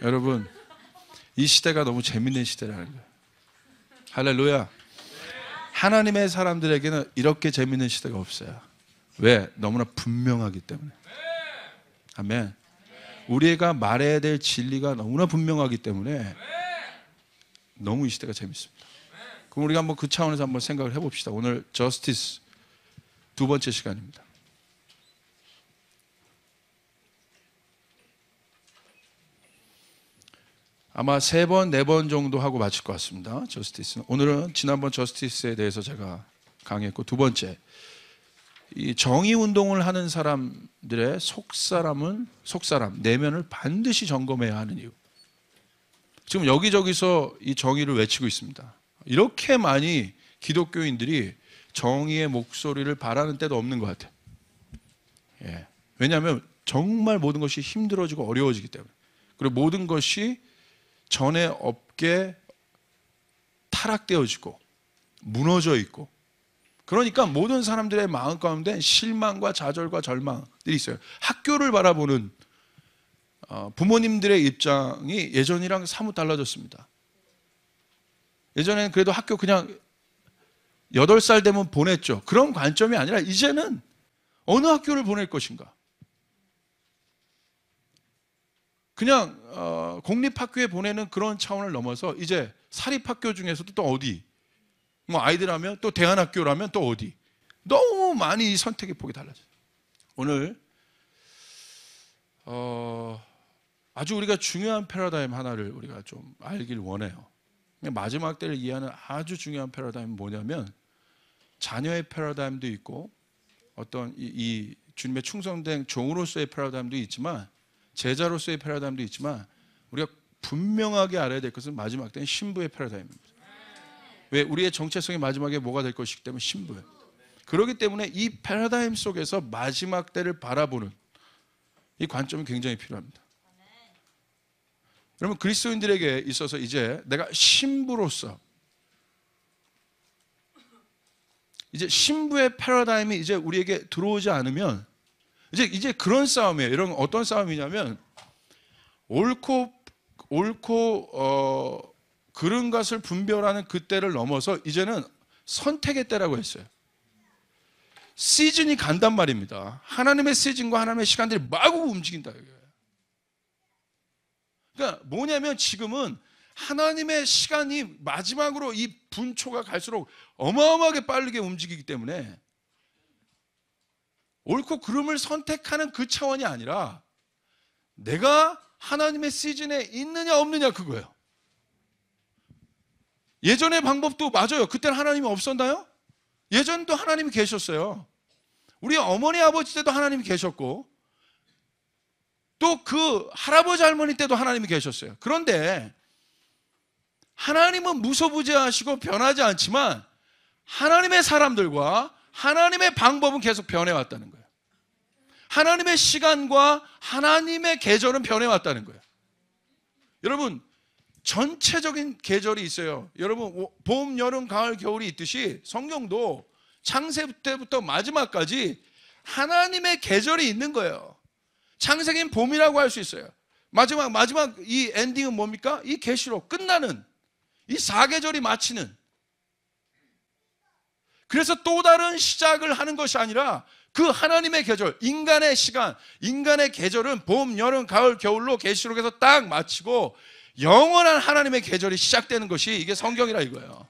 여러분, 이 시대가 너무 재밌는 시대라는 거예요. 할렐루야. 하나님의 사람들에게는 이렇게 재밌는 시대가 없어요. 왜? 너무나 분명하기 때문에. 아멘. 우리가 말해야 될 진리가 너무나 분명하기 때문에 너무 이 시대가 재밌습니다. 그럼 우리가 한번 그 차원에서 한번 생각을 해봅시다. 오늘 저스티스 두 번째 시간입니다. 아마 3번, 4번 정도 하고 마칠 것 같습니다. 저스티스는. 오늘은 지난번 저스티스에 대해서 제가 강의했고, 두 번째, 이 정의운동을 하는 사람들의 속사람, 내면을 반드시 점검해야 하는 이유. 지금 여기저기서 이 정의를 외치고 있습니다. 이렇게 많이 기독교인들이 정의의 목소리를 바라는 때도 없는 것 같아요. 예. 왜냐하면 정말 모든 것이 힘들어지고 어려워지기 때문에. 그리고 모든 것이 전에 없게 타락되어지고 무너져 있고, 그러니까 모든 사람들의 마음 가운데 실망과 좌절과 절망들이 있어요. 학교를 바라보는 부모님들의 입장이 예전이랑 사뭇 달라졌습니다. 예전에는 그래도 학교 그냥 8살 되면 보냈죠. 그런 관점이 아니라 이제는 어느 학교를 보낼 것인가, 그냥 공립학교에 보내는 그런 차원을 넘어서 이제 사립학교 중에서도 또 어디, 뭐 아이들하면 또 대안학교라면 또 어디, 너무 많이 이 선택의 폭이 달라져요. 오늘 아주 우리가 중요한 패러다임 하나를 우리가 좀 알길 원해요. 마지막 때를 이해하는 아주 중요한 패러다임은 뭐냐면, 자녀의 패러다임도 있고 어떤 이 주님의 충성된 종으로서의 패러다임도 있지만, 제자로서의 패러다임도 있지만, 우리가 분명하게 알아야 될 것은 마지막 때는 신부의 패러다임입니다. 왜? 우리의 정체성이 마지막에 뭐가 될 것이기 때문에 신부예요. 그렇기 때문에 이 패러다임 속에서 마지막 때를 바라보는 이 관점이 굉장히 필요합니다. 여러분, 그리스도인들에게 있어서 이제 내가 신부로서, 이제 신부의 패러다임이 이제 우리에게 들어오지 않으면 이제 그런 싸움이에요. 이런 어떤 싸움이냐면, 옳고 그른 것을 분별하는 그 때를 넘어서 이제는 선택의 때라고 했어요. 시즌이 간단 말입니다. 하나님의 시즌과 하나님의 시간들이 마구 움직인다. 그러니까 뭐냐면, 지금은 하나님의 시간이 마지막으로 이 분초가 갈수록 어마어마하게 빠르게 움직이기 때문에 옳고 그름을 선택하는 그 차원이 아니라 내가 하나님의 시즌에 있느냐 없느냐, 그거예요. 예전의 방법도 맞아요. 그때는 하나님이 없었나요? 예전도 하나님이 계셨어요. 우리 어머니 아버지 때도 하나님이 계셨고, 또 그 할아버지 할머니 때도 하나님이 계셨어요. 그런데 하나님은 무소부재하시고 변하지 않지만 하나님의 사람들과 하나님의 방법은 계속 변해왔다는 거예요. 하나님의 시간과 하나님의 계절은 변해왔다는 거예요. 여러분, 전체적인 계절이 있어요. 여러분, 봄, 여름, 가을, 겨울이 있듯이 성경도 창세 때부터 마지막까지 하나님의 계절이 있는 거예요. 창세기는 봄이라고 할 수 있어요. 마지막 이 엔딩은 뭡니까? 이 계시록 끝나는 이 4계절이 마치는. 그래서 또 다른 시작을 하는 것이 아니라 그 하나님의 계절, 인간의 시간, 인간의 계절은 봄, 여름, 가을, 겨울로 계시록에서 딱 마치고 영원한 하나님의 계절이 시작되는 것이 이게 성경이라 이거예요.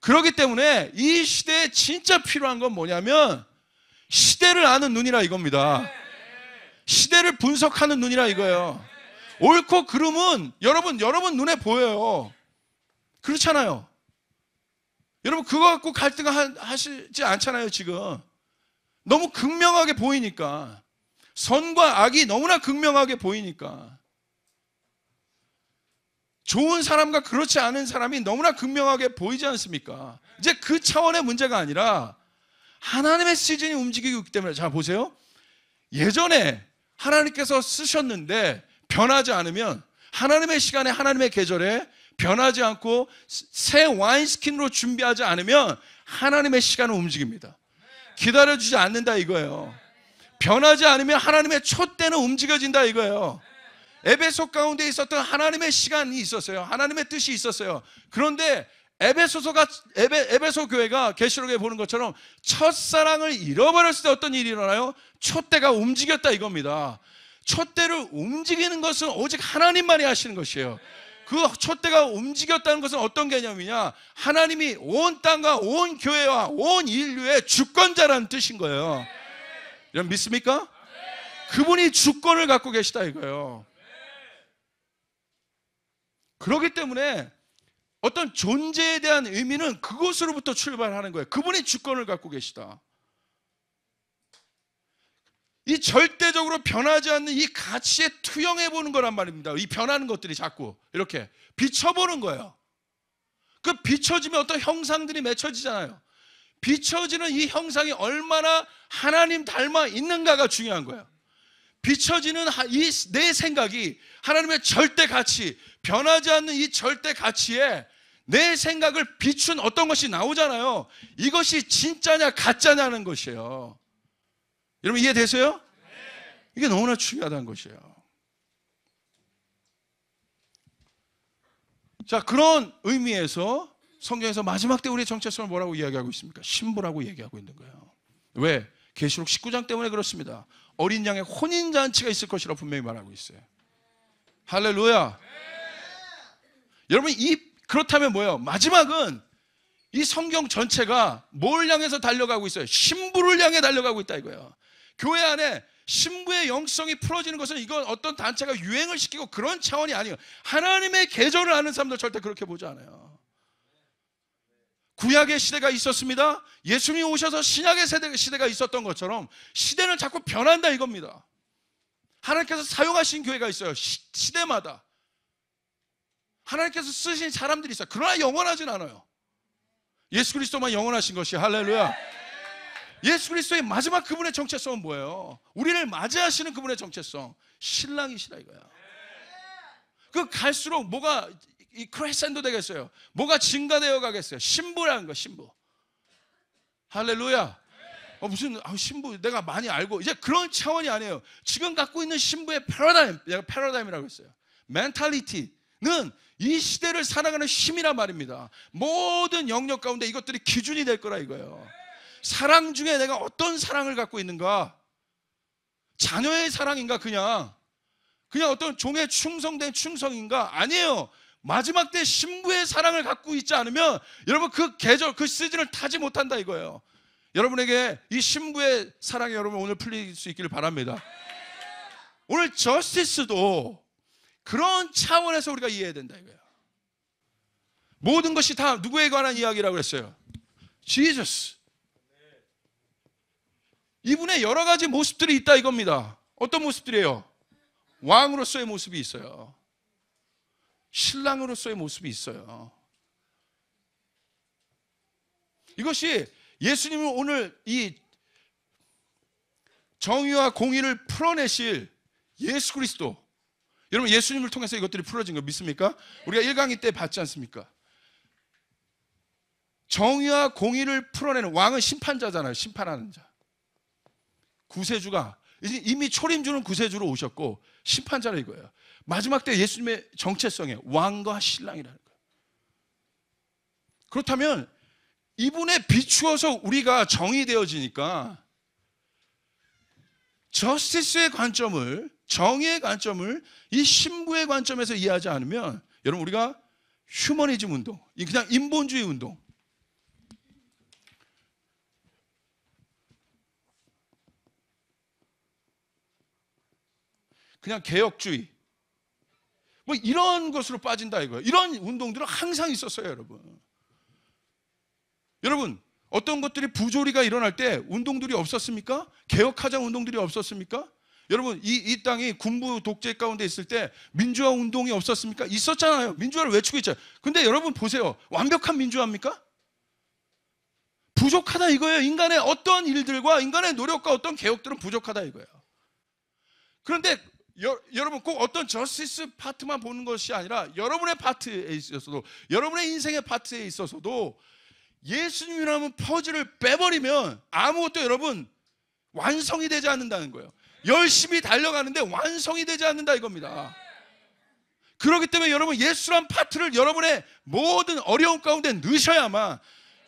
그렇기 때문에 이 시대에 진짜 필요한 건 뭐냐면, 시대를 아는 눈이라 이겁니다. 시대를 분석하는 눈이라 이거예요. 옳고 그름은 여러분 눈에 보여요. 그렇잖아요. 여러분, 그거 갖고 갈등하시지 않잖아요. 지금 너무 극명하게 보이니까, 선과 악이 너무나 극명하게 보이니까, 좋은 사람과 그렇지 않은 사람이 너무나 극명하게 보이지 않습니까? 이제 그 차원의 문제가 아니라 하나님의 시즌이 움직이고 있기 때문에. 자, 보세요. 예전에 하나님께서 쓰셨는데 변하지 않으면, 하나님의 시간에 하나님의 계절에 변하지 않고 새 와인스킨으로 준비하지 않으면 하나님의 시간은 움직입니다. 기다려주지 않는다 이거예요. 변하지 않으면 하나님의 촛대는 움직여진다 이거예요. 에베소 가운데 있었던 하나님의 시간이 있었어요. 하나님의 뜻이 있었어요. 그런데 에베소 교회가 계시록에 보는 것처럼 첫사랑을 잃어버렸을 때 어떤 일이 일어나요? 촛대가 움직였다 이겁니다. 촛대를 움직이는 것은 오직 하나님만이 하시는 것이에요. 그 촛대가 움직였다는 것은 어떤 개념이냐? 하나님이 온 땅과 온 교회와 온 인류의 주권자라는 뜻인 거예요. 여러분 믿습니까? 그분이 주권을 갖고 계시다 이거예요. 그렇기 때문에 어떤 존재에 대한 의미는 그곳으로부터 출발하는 거예요. 그분이 주권을 갖고 계시다. 이 절대적으로 변하지 않는 이 가치에 투영해 보는 거란 말입니다. 이 변하는 것들이 자꾸 이렇게 비춰보는 거예요. 그 비춰지면 어떤 형상들이 맺혀지잖아요. 비춰지는 이 형상이 얼마나 하나님 닮아 있는가가 중요한 거예요. 비춰지는 이 내 생각이 하나님의 절대 가치, 변하지 않는 이 절대 가치에 내 생각을 비춘 어떤 것이 나오잖아요. 이것이 진짜냐 가짜냐는 것이에요. 여러분 이해되세요? 이게 너무나 중요하다는 것이에요. 자, 그런 의미에서 성경에서 마지막 때 우리의 정체성을 뭐라고 이야기하고 있습니까? 신부라고 얘기하고 있는 거예요. 왜? 계시록 19장 때문에 그렇습니다. 어린 양의 혼인잔치가 있을 것이라고 분명히 말하고 있어요. 할렐루야. 여러분 그렇다면 뭐예요? 마지막은 이 성경 전체가 뭘 향해서 달려가고 있어요? 신부를 향해 달려가고 있다 이거예요. 교회 안에 신부의 영성이 풀어지는 것은 이건 어떤 단체가 유행을 시키고 그런 차원이 아니에요. 하나님의 계절을 아는 사람들 절대 그렇게 보지 않아요. 구약의 시대가 있었습니다. 예수님이 오셔서 신약의 시대가 있었던 것처럼 시대는 자꾸 변한다 이겁니다. 하나님께서 사용하신 교회가 있어요. 시대마다 하나님께서 쓰신 사람들이 있어요. 그러나 영원하진 않아요. 예수 그리스도만 영원하신 것이 할렐루야. 예수 그리스도의 마지막 그분의 정체성은 뭐예요? 우리를 맞이하시는 그분의 정체성, 신랑이시라 이거야. 그 갈수록 뭐가 이 크레센도 되겠어요. 뭐가 증가되어 가겠어요. 신부라는 거, 신부. 할렐루야. 무슨 신부 내가 많이 알고 이제 그런 차원이 아니에요. 지금 갖고 있는 신부의 패러다임, 내가 패러다임이라고 했어요. 멘탈리티는 이 시대를 살아가는 힘이란 말입니다. 모든 영역 가운데 이것들이 기준이 될 거라 이거예요. 사랑 중에 내가 어떤 사랑을 갖고 있는가? 자녀의 사랑인가? 그냥 어떤 종에 충성된 충성인가? 아니에요. 마지막 때 신부의 사랑을 갖고 있지 않으면 여러분 그 계절, 그 시즌을 타지 못한다 이거예요. 여러분에게 이 신부의 사랑이 여러분 오늘 풀릴 수 있기를 바랍니다. 오늘 저스티스도 그런 차원에서 우리가 이해해야 된다 이거예요. 모든 것이 다 누구에 관한 이야기라고 했어요? 지저스. 이분의 여러 가지 모습들이 있다 이겁니다. 어떤 모습들이에요? 왕으로서의 모습이 있어요. 신랑으로서의 모습이 있어요. 이것이 예수님은 오늘 이 정의와 공의를 풀어내실 예수 그리스도, 여러분 예수님을 통해서 이것들이 풀어진 거 믿습니까? 우리가 1강의 때 봤지 않습니까? 정의와 공의를 풀어내는 왕은 심판자잖아요. 심판하는 자. 구세주가 이미 초림주는 구세주로 오셨고 심판자라 이거예요. 마지막 때 예수님의 정체성에 왕과 신랑이라는 거예요. 그렇다면 이분에 비추어서 우리가 정의되어지니까 저스티스의 관점을, 정의의 관점을 이 신부의 관점에서 이해하지 않으면 여러분 우리가 휴머니즘 운동, 그냥 인본주의 운동, 그냥 개혁주의 뭐 이런 것으로 빠진다 이거예요. 이런 운동들은 항상 있었어요 여러분. 여러분 어떤 것들이 부조리가 일어날 때 운동들이 없었습니까? 개혁하자 운동들이 없었습니까? 여러분 이 땅이 군부 독재 가운데 있을 때 민주화 운동이 없었습니까? 있었잖아요. 민주화를 외치고 있잖아요. 근데 여러분 보세요. 완벽한 민주화입니까? 부족하다 이거예요. 인간의 어떤 일들과 인간의 노력과 어떤 개혁들은 부족하다 이거예요. 그런데 여러분 꼭 어떤 저스티스 파트만 보는 것이 아니라 여러분의 파트에 있어서도, 여러분의 인생의 파트에 있어서도 예수님이라는 퍼즐을 빼버리면 아무것도 여러분 완성이 되지 않는다는 거예요. 열심히 달려가는데 완성이 되지 않는다 이겁니다. 그렇기 때문에 여러분 예수란 파트를 여러분의 모든 어려움 가운데 넣으셔야만,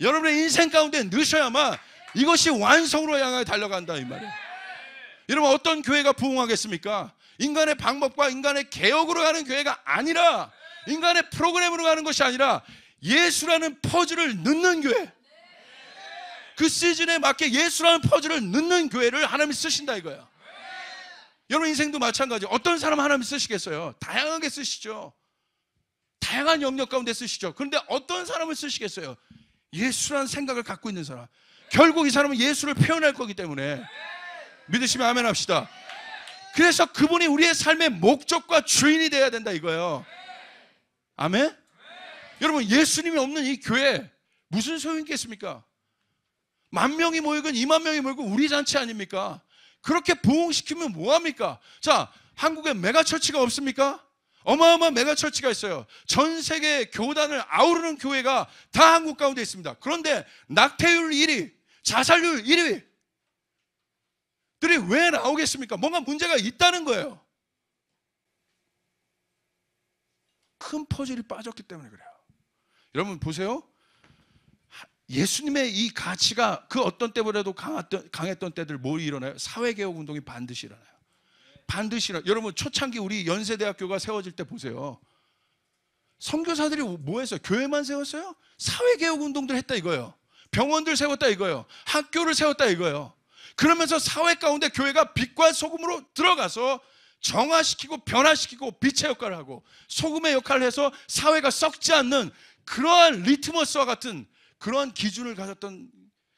여러분의 인생 가운데 넣으셔야만 이것이 완성으로 향하여 달려간다 이 말이에요. 여러분 어떤 교회가 부흥하겠습니까? 인간의 방법과 인간의 개혁으로 가는 교회가 아니라, 인간의 프로그램으로 가는 것이 아니라 예수라는 퍼즐을 넣는 교회, 그 시즌에 맞게 예수라는 퍼즐을 넣는 교회를 하나님이 쓰신다 이거예요. 여러분 인생도 마찬가지. 어떤 사람 하나님이 쓰시겠어요? 다양하게 쓰시죠. 다양한 영역 가운데 쓰시죠. 그런데 어떤 사람을 쓰시겠어요? 예수라는 생각을 갖고 있는 사람. 결국 이 사람은 예수를 표현할 거기 때문에 믿으시면 아멘 합시다. 그래서 그분이 우리의 삶의 목적과 주인이 되어야 된다 이거예요. 아멘? 여러분 예수님이 없는 이 교회 무슨 소용이 있겠습니까? 10,000명이 모이건 20,000명이 모이건 우리 잔치 아닙니까? 그렇게 부흥시키면 뭐합니까? 자, 한국에 메가처치가 없습니까? 어마어마한 메가처치가 있어요. 전 세계 교단을 아우르는 교회가 다 한국 가운데 있습니다. 그런데 낙태율 1위, 자살률 1위 들이 왜 나오겠습니까? 뭔가 문제가 있다는 거예요. 큰 퍼즐이 빠졌기 때문에 그래요. 여러분 보세요. 예수님의 이 가치가 그 어떤 때보다도 강했던 때들 뭘 일어나요? 사회개혁 운동이 반드시 일어나요. 반드시 일어나요. 여러분 초창기 우리 연세대학교가 세워질 때 보세요. 선교사들이 뭐 했어요? 교회만 세웠어요? 사회개혁 운동들 했다 이거예요. 병원들 세웠다 이거예요. 학교를 세웠다 이거예요. 그러면서 사회 가운데 교회가 빛과 소금으로 들어가서 정화시키고 변화시키고 빛의 역할을 하고 소금의 역할을 해서 사회가 썩지 않는 그러한 리트머스와 같은 그러한 기준을 가졌던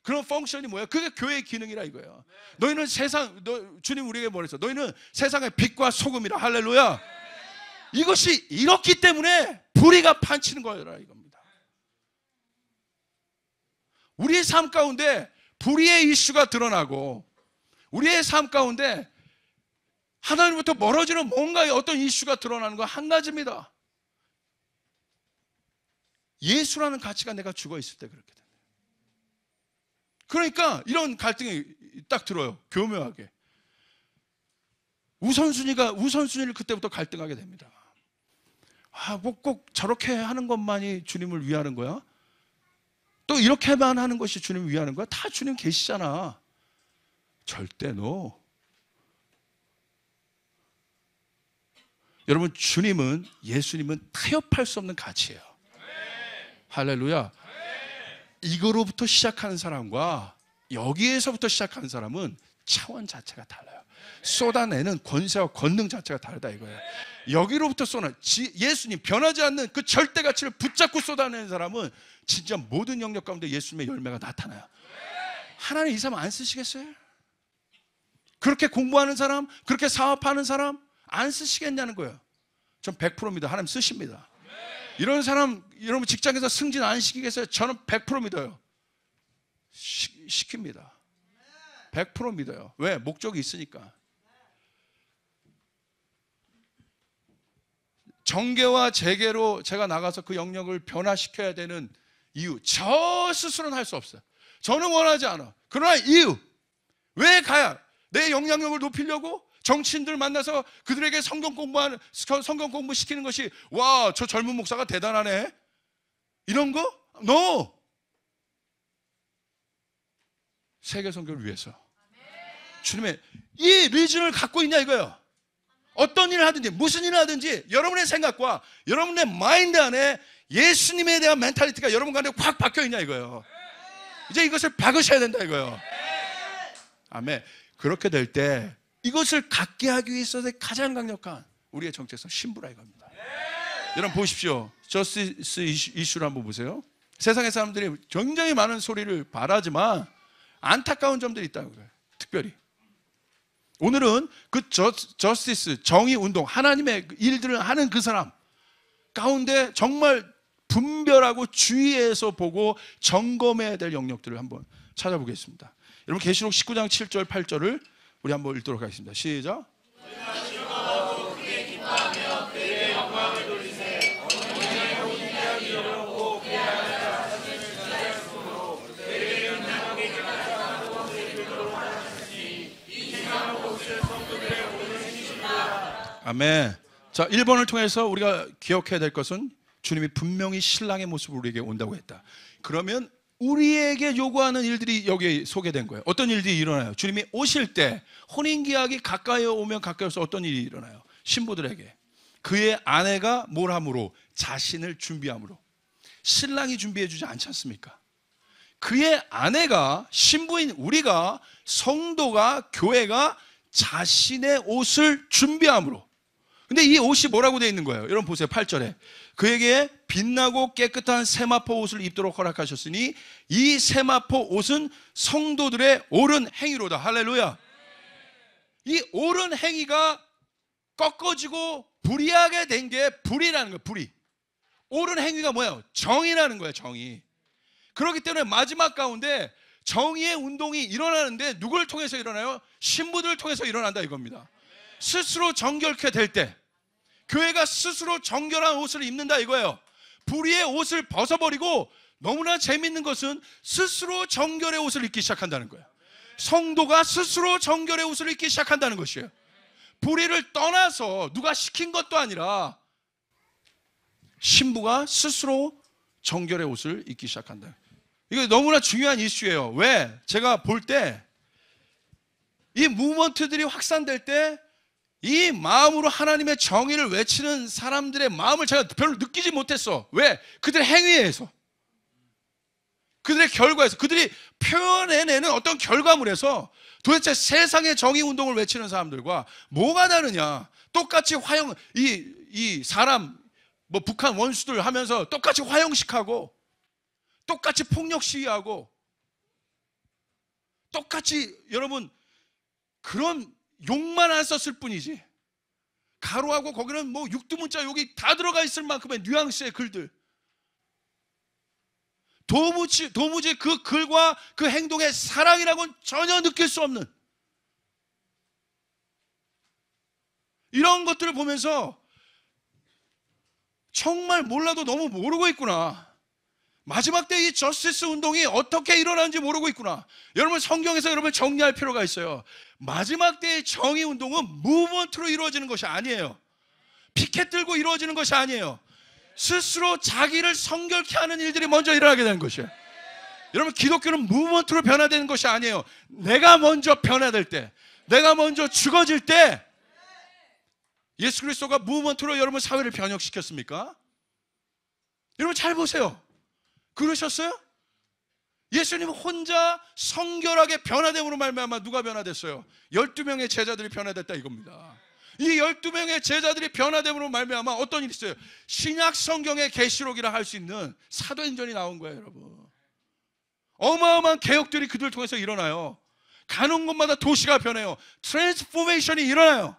그런 펑션이 뭐예요? 그게 교회의 기능이라 이거예요. 너희는 주님 우리에게 뭐랬어? 너희는 세상의 빛과 소금이라. 할렐루야. 이것이 이렇기 때문에 불의가 판치는 거라 이겁니다. 우리의 삶 가운데 불의의 이슈가 드러나고 우리의 삶 가운데 하나님부터 멀어지는 뭔가의 어떤 이슈가 드러나는 건 한 가지입니다. 예수라는 가치가 내가 죽어 있을 때 그렇게 됩니다. 그러니까 이런 갈등이 딱 들어요. 교묘하게. 우선순위를 그때부터 갈등하게 됩니다. 뭐 꼭 저렇게 하는 것만이 주님을 위하는 거야? 또 이렇게만 하는 것이 주님을 위하는 거야? 다 주님 계시잖아. 절대 no. 여러분 예수님은 타협할 수 없는 가치예요. 할렐루야. 이거로부터 시작하는 사람과 여기에서부터 시작하는 사람은 차원 자체가 달라요. 쏟아내는 권세와 권능 자체가 다르다 이거예요. 여기로부터 예수님 변하지 않는 그 절대 가치를 붙잡고 쏟아내는 사람은 진짜 모든 영역 가운데 예수님의 열매가 나타나요. 하나님 이 사람 안 쓰시겠어요? 그렇게 공부하는 사람, 그렇게 사업하는 사람 안 쓰시겠냐는 거예요. 전 100%입니다. 하나님 쓰십니다. 이런 사람 여러분 직장에서 승진 안 시키겠어요? 저는 100% 믿어요. 시킵니다. 100% 믿어요. 왜? 목적이 있으니까. 정계와 재계로 제가 나가서 그 영역을 변화시켜야 되는 이유, 저 스스로는 할 수 없어요. 저는 원하지 않아. 그러나 이유, 왜 가야? 내 영향력을 높이려고 정치인들 만나서 그들에게 성경 공부 시키는 것이 와, 저 젊은 목사가 대단하네 이런 거? No. 세계 선교를 위해서 주님의 이 리즌을 갖고 있냐 이거예요. 어떤 일을 하든지 무슨 일을 하든지 여러분의 생각과 여러분의 마인드 안에 예수님에 대한 멘탈리티가 여러분 가운데 확 박혀 있냐 이거예요. 이제 이것을 박으셔야 된다 이거예요. 아멘. 그렇게 될 때 이것을 갖게 하기 위해서 가장 강력한 우리의 정체성 신부라 이겁니다. 여러분 보십시오. 저스티스 이슈를 한번 보세요. 세상의 사람들이 굉장히 많은 소리를 바라지만 안타까운 점들이 있다는 거예요. 특별히 오늘은 그 저스티스 정의 운동 하나님의 일들을 하는 그 사람 가운데 정말 분별하고 주의해서 보고 점검해야 될 영역들을 한번 찾아보겠습니다. 여러분 계시록 19장 7절 8절을 우리 한번 읽도록 하겠습니다. 시작. 아멘. 자, 1번을 통해서 우리가 기억해야 될 것은 주님이 분명히 신랑의 모습으로 우리에게 온다고 했다. 그러면 우리에게 요구하는 일들이 여기에 소개된 거예요. 어떤 일들이 일어나요? 주님이 오실 때 혼인계약이 가까이 오면 가까이 올수록 어떤 일이 일어나요? 신부들에게 그의 아내가 뭘 함으로? 자신을 준비함으로. 신랑이 준비해 주지 않지 않습니까? 그의 아내가, 신부인 우리가, 성도가, 교회가 자신의 옷을 준비함으로. 근데 이 옷이 뭐라고 되어 있는 거예요? 여러분 보세요. 8절에 그에게 빛나고 깨끗한 세마포 옷을 입도록 허락하셨으니 이 세마포 옷은 성도들의 옳은 행위로다. 할렐루야. 이 옳은 행위가 꺾어지고 불의하게 된 게 불의라는 거예요. 불의. 옳은 행위가 뭐예요? 정의라는 거예요. 정의. 그렇기 때문에 마지막 가운데 정의의 운동이 일어나는데 누구를 통해서 일어나요? 신부들을 통해서 일어난다 이겁니다. 스스로 정결케 될 때 교회가 스스로 정결한 옷을 입는다 이거예요. 불의의 옷을 벗어버리고 너무나 재밌는 것은 스스로 정결의 옷을 입기 시작한다는 거예요. 성도가 스스로 정결의 옷을 입기 시작한다는 것이에요. 불의를 떠나서 누가 시킨 것도 아니라 신부가 스스로 정결의 옷을 입기 시작한다. 이거 너무나 중요한 이슈예요. 왜? 제가 볼 때 이 무브먼트들이 확산될 때 이 마음으로 하나님의 정의를 외치는 사람들의 마음을 제가 별로 느끼지 못했어. 왜? 그들의 행위에 의해서, 그들의 결과에서, 그들이 표현해내는 어떤 결과물에서 도대체 세상의 정의 운동을 외치는 사람들과 뭐가 다르냐? 똑같이 이 사람, 뭐 북한 원수들 하면서 똑같이 화형식하고 똑같이 폭력 시위하고 똑같이 여러분 그런 욕만 안 썼을 뿐이지 가로하고 거기는 뭐 육두문자 욕이 다 들어가 있을 만큼의 뉘앙스의 글들, 도무지 그 글과 그 행동의 사랑이라고는 전혀 느낄 수 없는 이런 것들을 보면서 정말 몰라도 너무 모르고 있구나. 마지막 때 이 저스티스 운동이 어떻게 일어나는지 모르고 있구나. 여러분 성경에서 여러분 정리할 필요가 있어요. 마지막 때의 정의 운동은 무브먼트로 이루어지는 것이 아니에요. 피켓 들고 이루어지는 것이 아니에요. 스스로 자기를 성결케 하는 일들이 먼저 일어나게 되는 것이에요. 여러분 기독교는 무브먼트로 변화되는 것이 아니에요. 내가 먼저 변화될 때, 내가 먼저 죽어질 때. 예수 그리스도가 무브먼트로 여러분 사회를 변혁시켰습니까? 여러분 잘 보세요. 그러셨어요? 예수님 혼자 성결하게 변화됨으로 말미암아 누가 변화됐어요? 12명의 제자들이 변화됐다 이겁니다. 이 12명의 제자들이 변화됨으로 말미암아 어떤 일이 있어요? 신약 성경의 계시록이라 할 수 있는 사도행전이 나온 거예요 여러분. 어마어마한 개혁들이 그들 통해서 일어나요. 가는 곳마다 도시가 변해요. 트랜스포메이션이 일어나요.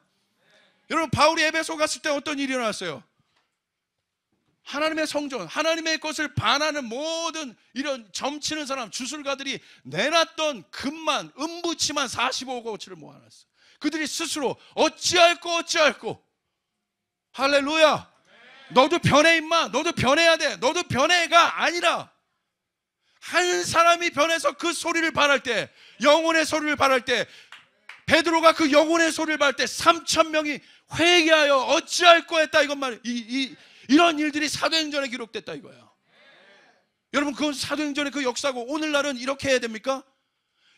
여러분 바울이 에베소 갔을 때 어떤 일이 일어났어요? 하나님의 성전, 하나님의 것을 반하는 모든 이런 점치는 사람, 주술가들이 내놨던 금만, 은부치만 45고치를 모아놨어요. 그들이 스스로 어찌할꼬 할렐루야. 너도 변해 임마. 너도 변해야 돼. 너도 변해가 아니라 한 사람이 변해서 그 소리를 발할 때, 영혼의 소리를 발할 때, 베드로가 그 영혼의 소리를 발할 때 3,000명이 회개하여 어찌할꼬 했다 이것 말이에요. 이런 일들이 사도행전에 기록됐다 이거예요. 여러분 그건 사도행전의 그 역사고 오늘날은 이렇게 해야 됩니까?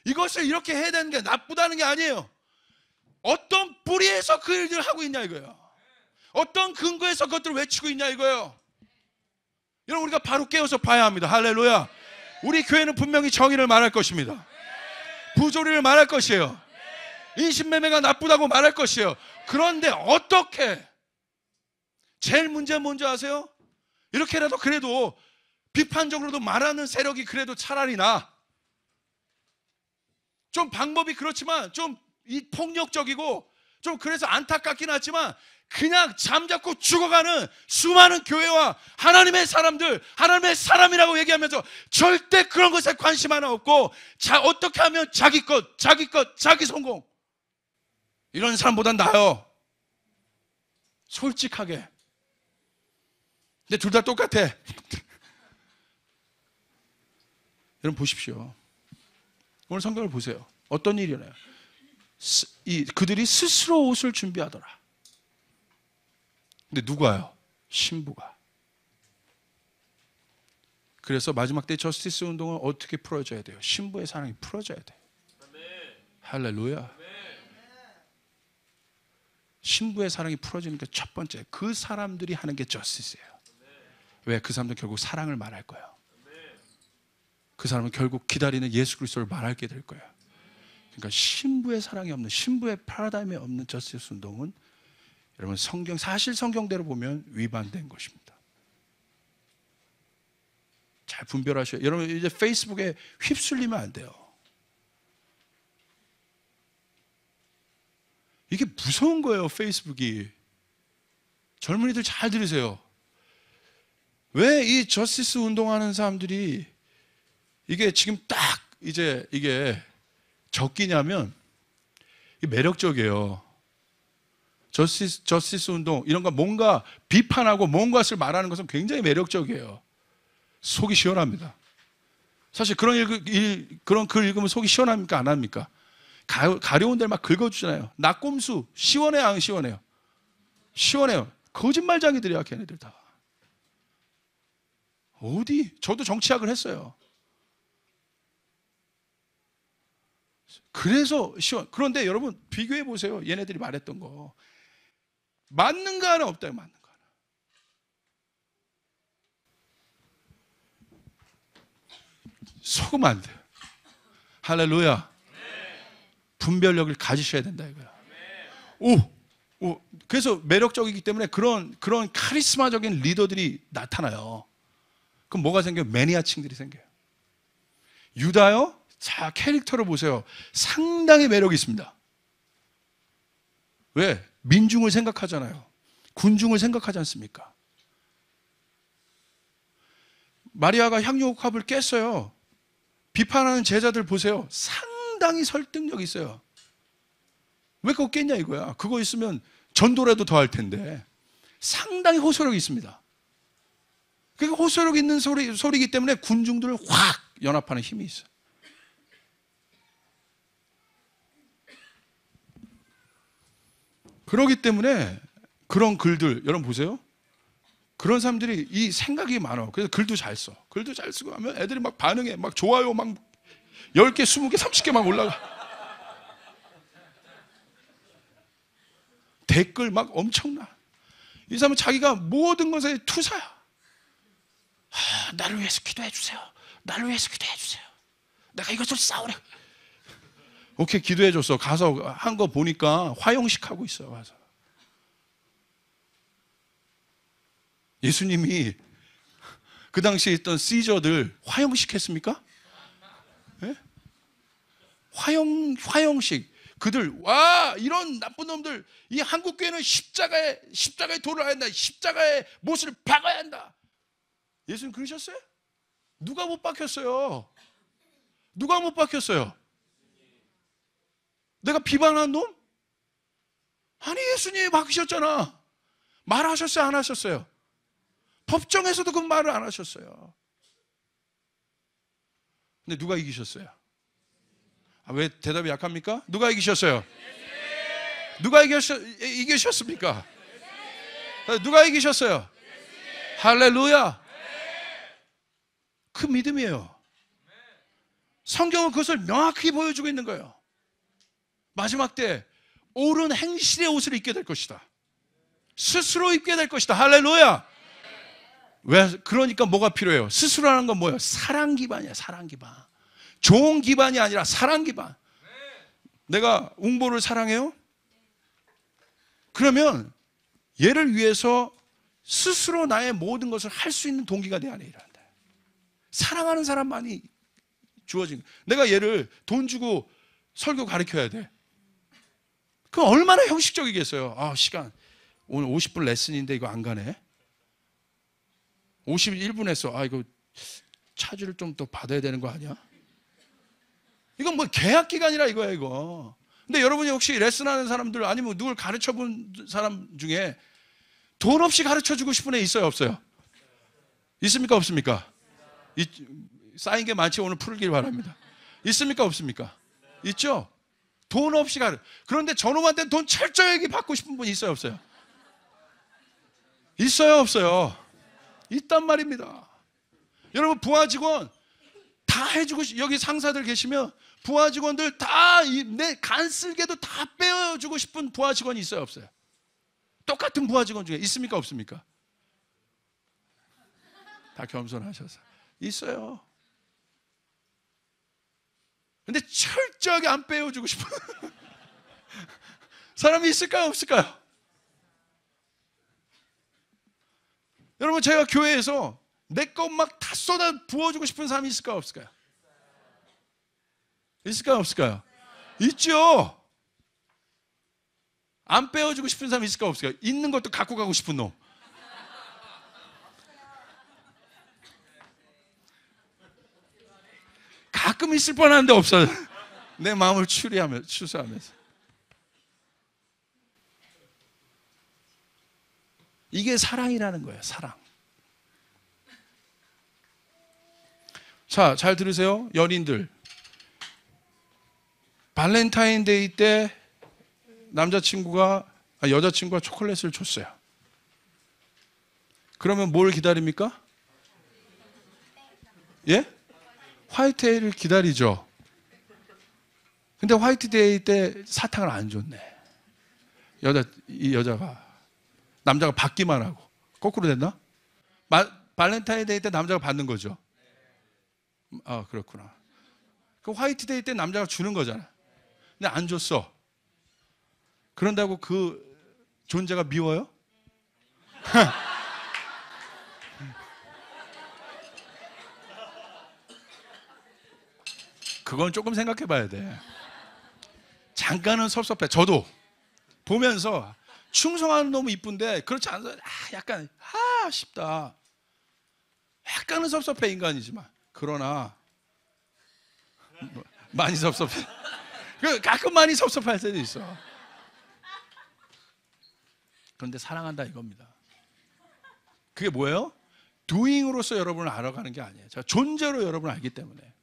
이것을 이렇게 해야 되는 게 나쁘다는 게 아니에요. 어떤 뿌리에서 그 일들을 하고 있냐 이거예요. 어떤 근거에서 그것들을 외치고 있냐 이거예요. 여러분 우리가 바로 깨어서 봐야 합니다. 할렐루야. 우리 교회는 분명히 정의를 말할 것입니다. 부조리를 말할 것이에요. 인신매매가 나쁘다고 말할 것이에요. 그런데 어떻게? 제일 문제는 뭔지 아세요? 이렇게라도 그래도 비판적으로도 말하는 세력이 그래도 차라리 좀 방법이 그렇지만 좀 이 폭력적이고 좀 그래서 안타깝긴 하지만 그냥 잠자코 죽어가는 수많은 교회와 하나님의 사람들, 하나님의 사람이라고 얘기하면서 절대 그런 것에 관심 하나 없고 어떻게 하면 자기 것, 자기 성공 이런 사람보단 나아요. 솔직하게. 근데 둘 다 똑같아. 여러분 보십시오. 오늘 성경을 보세요. 어떤 일이 일어나요? 그들이 스스로 옷을 준비하더라. 근데 누가요? 신부가. 그래서 마지막 때 저스티스 운동은 어떻게 풀어져야 돼요? 신부의 사랑이 풀어져야 돼요. 할렐루야. 신부의 사랑이 풀어지는 게 첫 번째. 그 사람들이 하는 게 저스티스예요. 왜? 그 사람들은 결국 사랑을 말할 거예요. 그 사람은 결국 기다리는 예수 그리스도를 말하게 될 거예요. 그러니까 신부의 사랑이 없는, 신부의 패러다임이 없는 저스티스 운동은 여러분 사실 성경대로 보면 위반된 것입니다. 잘 분별하셔야 돼요. 여러분 이제 페이스북에 휩쓸리면 안 돼요. 이게 무서운 거예요, 페이스북이. 젊은이들 잘 들으세요. 왜 이 저스티스 운동하는 사람들이 이게 지금 딱 이제 이게 적기냐면 매력적이에요. 저스티스 운동 이런 거 뭔가 비판하고 뭔가 것을 말하는 것은 굉장히 매력적이에요. 속이 시원합니다. 사실 그런 글 읽으면 속이 시원합니까? 안 합니까? 가려운 데를 막 긁어주잖아요. 낙곰수 시원해요, 안 시원해요? 시원해요. 거짓말쟁이들이야, 걔네들 다. 어디? 저도 정치학을 했어요. 그래서 그런데 여러분 비교해 보세요. 얘네들이 말했던 거 맞는가 하나 없다. 맞는가 하나. 속으면 안 돼요. 할렐루야. 분별력을 가지셔야 된다 이거야. 그래서 매력적이기 때문에 그런 카리스마적인 리더들이 나타나요. 그럼 뭐가 생겨요? 매니아층들이 생겨요. 유다요? 자, 캐릭터를 보세요. 상당히 매력이 있습니다. 왜? 민중을 생각하잖아요. 군중을 생각하지 않습니까? 마리아가 향유옥합을 깼어요. 비판하는 제자들 보세요. 상당히 설득력이 있어요. 왜 그거 깼냐 이거야. 그거 있으면 전도라도 더 할 텐데. 상당히 호소력이 있습니다. 그러니까 호소력 있는 소리이기 때문에 군중들을 확 연합하는 힘이 있어요. 그렇기 때문에 그런 글들 여러분 보세요. 그런 사람들이 이 생각이 많아. 그래서 글도 잘 써. 글도 잘 쓰고 하면 애들이 막 반응해. 막 좋아요 막 10개, 20개, 30개 막 올라가. 댓글 막 엄청나. 이 사람은 자기가 모든 것에 투사야. 나를 위해서 기도해 주세요. 나를 위해서 기도해 주세요. 내가 이것을 싸우려. 오케이, 기도해 줬어. 가서 한 거 보니까 화형식 하고 있어. 가서. 예수님이 그 당시에 있던 시저들 화형식 했습니까? 네? 화형식. 그들 와 이런 나쁜 놈들 이 한국 교회는 십자가에 돌아야 한다. 십자가의 못을 박아야 한다. 예수님 그러셨어요? 누가 못 박혔어요? 누가 못 박혔어요? 내가 비방한 놈? 아니 예수님이 박히셨잖아. 말하셨어요? 안 하셨어요? 법정에서도 그 말을 안 하셨어요. 근데 누가 이기셨어요? 왜 대답이 약합니까? 누가 이기셨어요? 누가 이기셨습니까? 누가 이기셨어요? 할렐루야. 그 믿음이에요. 성경은 그것을 명확히 보여주고 있는 거예요. 마지막 때 옳은 행실의 옷을 입게 될 것이다. 스스로 입게 될 것이다. 할렐루야. 왜? 그러니까 뭐가 필요해요? 스스로 하는 건 뭐예요? 사랑 기반이야. 사랑 기반. 좋은 기반이 아니라 사랑 기반. 내가 웅보를 사랑해요? 그러면 얘를 위해서 스스로 나의 모든 것을 할 수 있는 동기가 내 안에 일어난다. 사랑하는 사람만이 주어진. 내가 얘를 돈 주고 설교 가르쳐야 돼. 그럼 얼마나 형식적이겠어요? 시간 오늘 50분 레슨인데 이거 안 가네. 51분 했어. 이거 차주를 좀 더 받아야 되는 거 아니야? 이건 뭐 계약 기간이라 이거야 이거. 근데 여러분이 혹시 레슨하는 사람들 아니면 누굴 가르쳐 본 사람 중에 돈 없이 가르쳐 주고 싶은 애 있어요 없어요? 있습니까 없습니까? 쌓인 게 많지 오늘 풀길 바랍니다. 있습니까 없습니까? 있죠? 돈 없이 그런데 저놈한테 돈 철저하게 받고 싶은 분 있어요 없어요? 있어요, 없어요? 있단 말입니다. 여러분, 부하 직원 다 해주고, 여기 상사들 계시면 부하 직원들 다 내 간쓸게도 다 빼어주고 싶은 부하 직원이 있어요, 없어요? 똑같은 부하 직원 중에 있습니까, 없습니까? 다 겸손하셔서 있어요. 근데 철저하게 안 빼어주고 싶은 사람이 있을까요, 없을까요? 여러분, 제가 교회에서 내 것 막 다 쏟아 부어주고 싶은 사람이 있을까요, 없을까요? 있을까요, 없을까요? 있죠. 안 빼어주고 싶은 사람이 있을까요, 없을까요? 있는 것도 갖고 가고 싶은 놈. 가끔 있을 뻔한데 없어요. 내 마음을 추스하면서. 이게 사랑이라는 거예요, 사랑. 자, 잘 들으세요, 연인들. 발렌타인데이 때 여자친구가 초콜릿을 줬어요. 그러면 뭘 기다립니까? 예? 화이트데이를 기다리죠. 근데 화이트데이 때 사탕을 안 줬네. 이 여자가. 남자가 받기만 하고. 거꾸로 됐나? 발렌타인데이 때 남자가 받는 거죠. 아, 그렇구나. 그 화이트데이 때 남자가 주는 거잖아. 근데 안 줬어. 그런다고 그 존재가 미워요? 그건 조금 생각해 봐야 돼. 잠깐은 섭섭해. 저도 보면서 충성하는 놈은 이쁜데 그렇지 않아서 약간 싶다. 약간은 섭섭해, 인간이지만. 그러나 많이 섭섭해. 가끔 많이 섭섭할 때도 있어. 그런데 사랑한다 이겁니다. 그게 뭐예요? doing으로서 여러분을 알아가는 게 아니에요. 제가 존재로 여러분을 알기 때문에.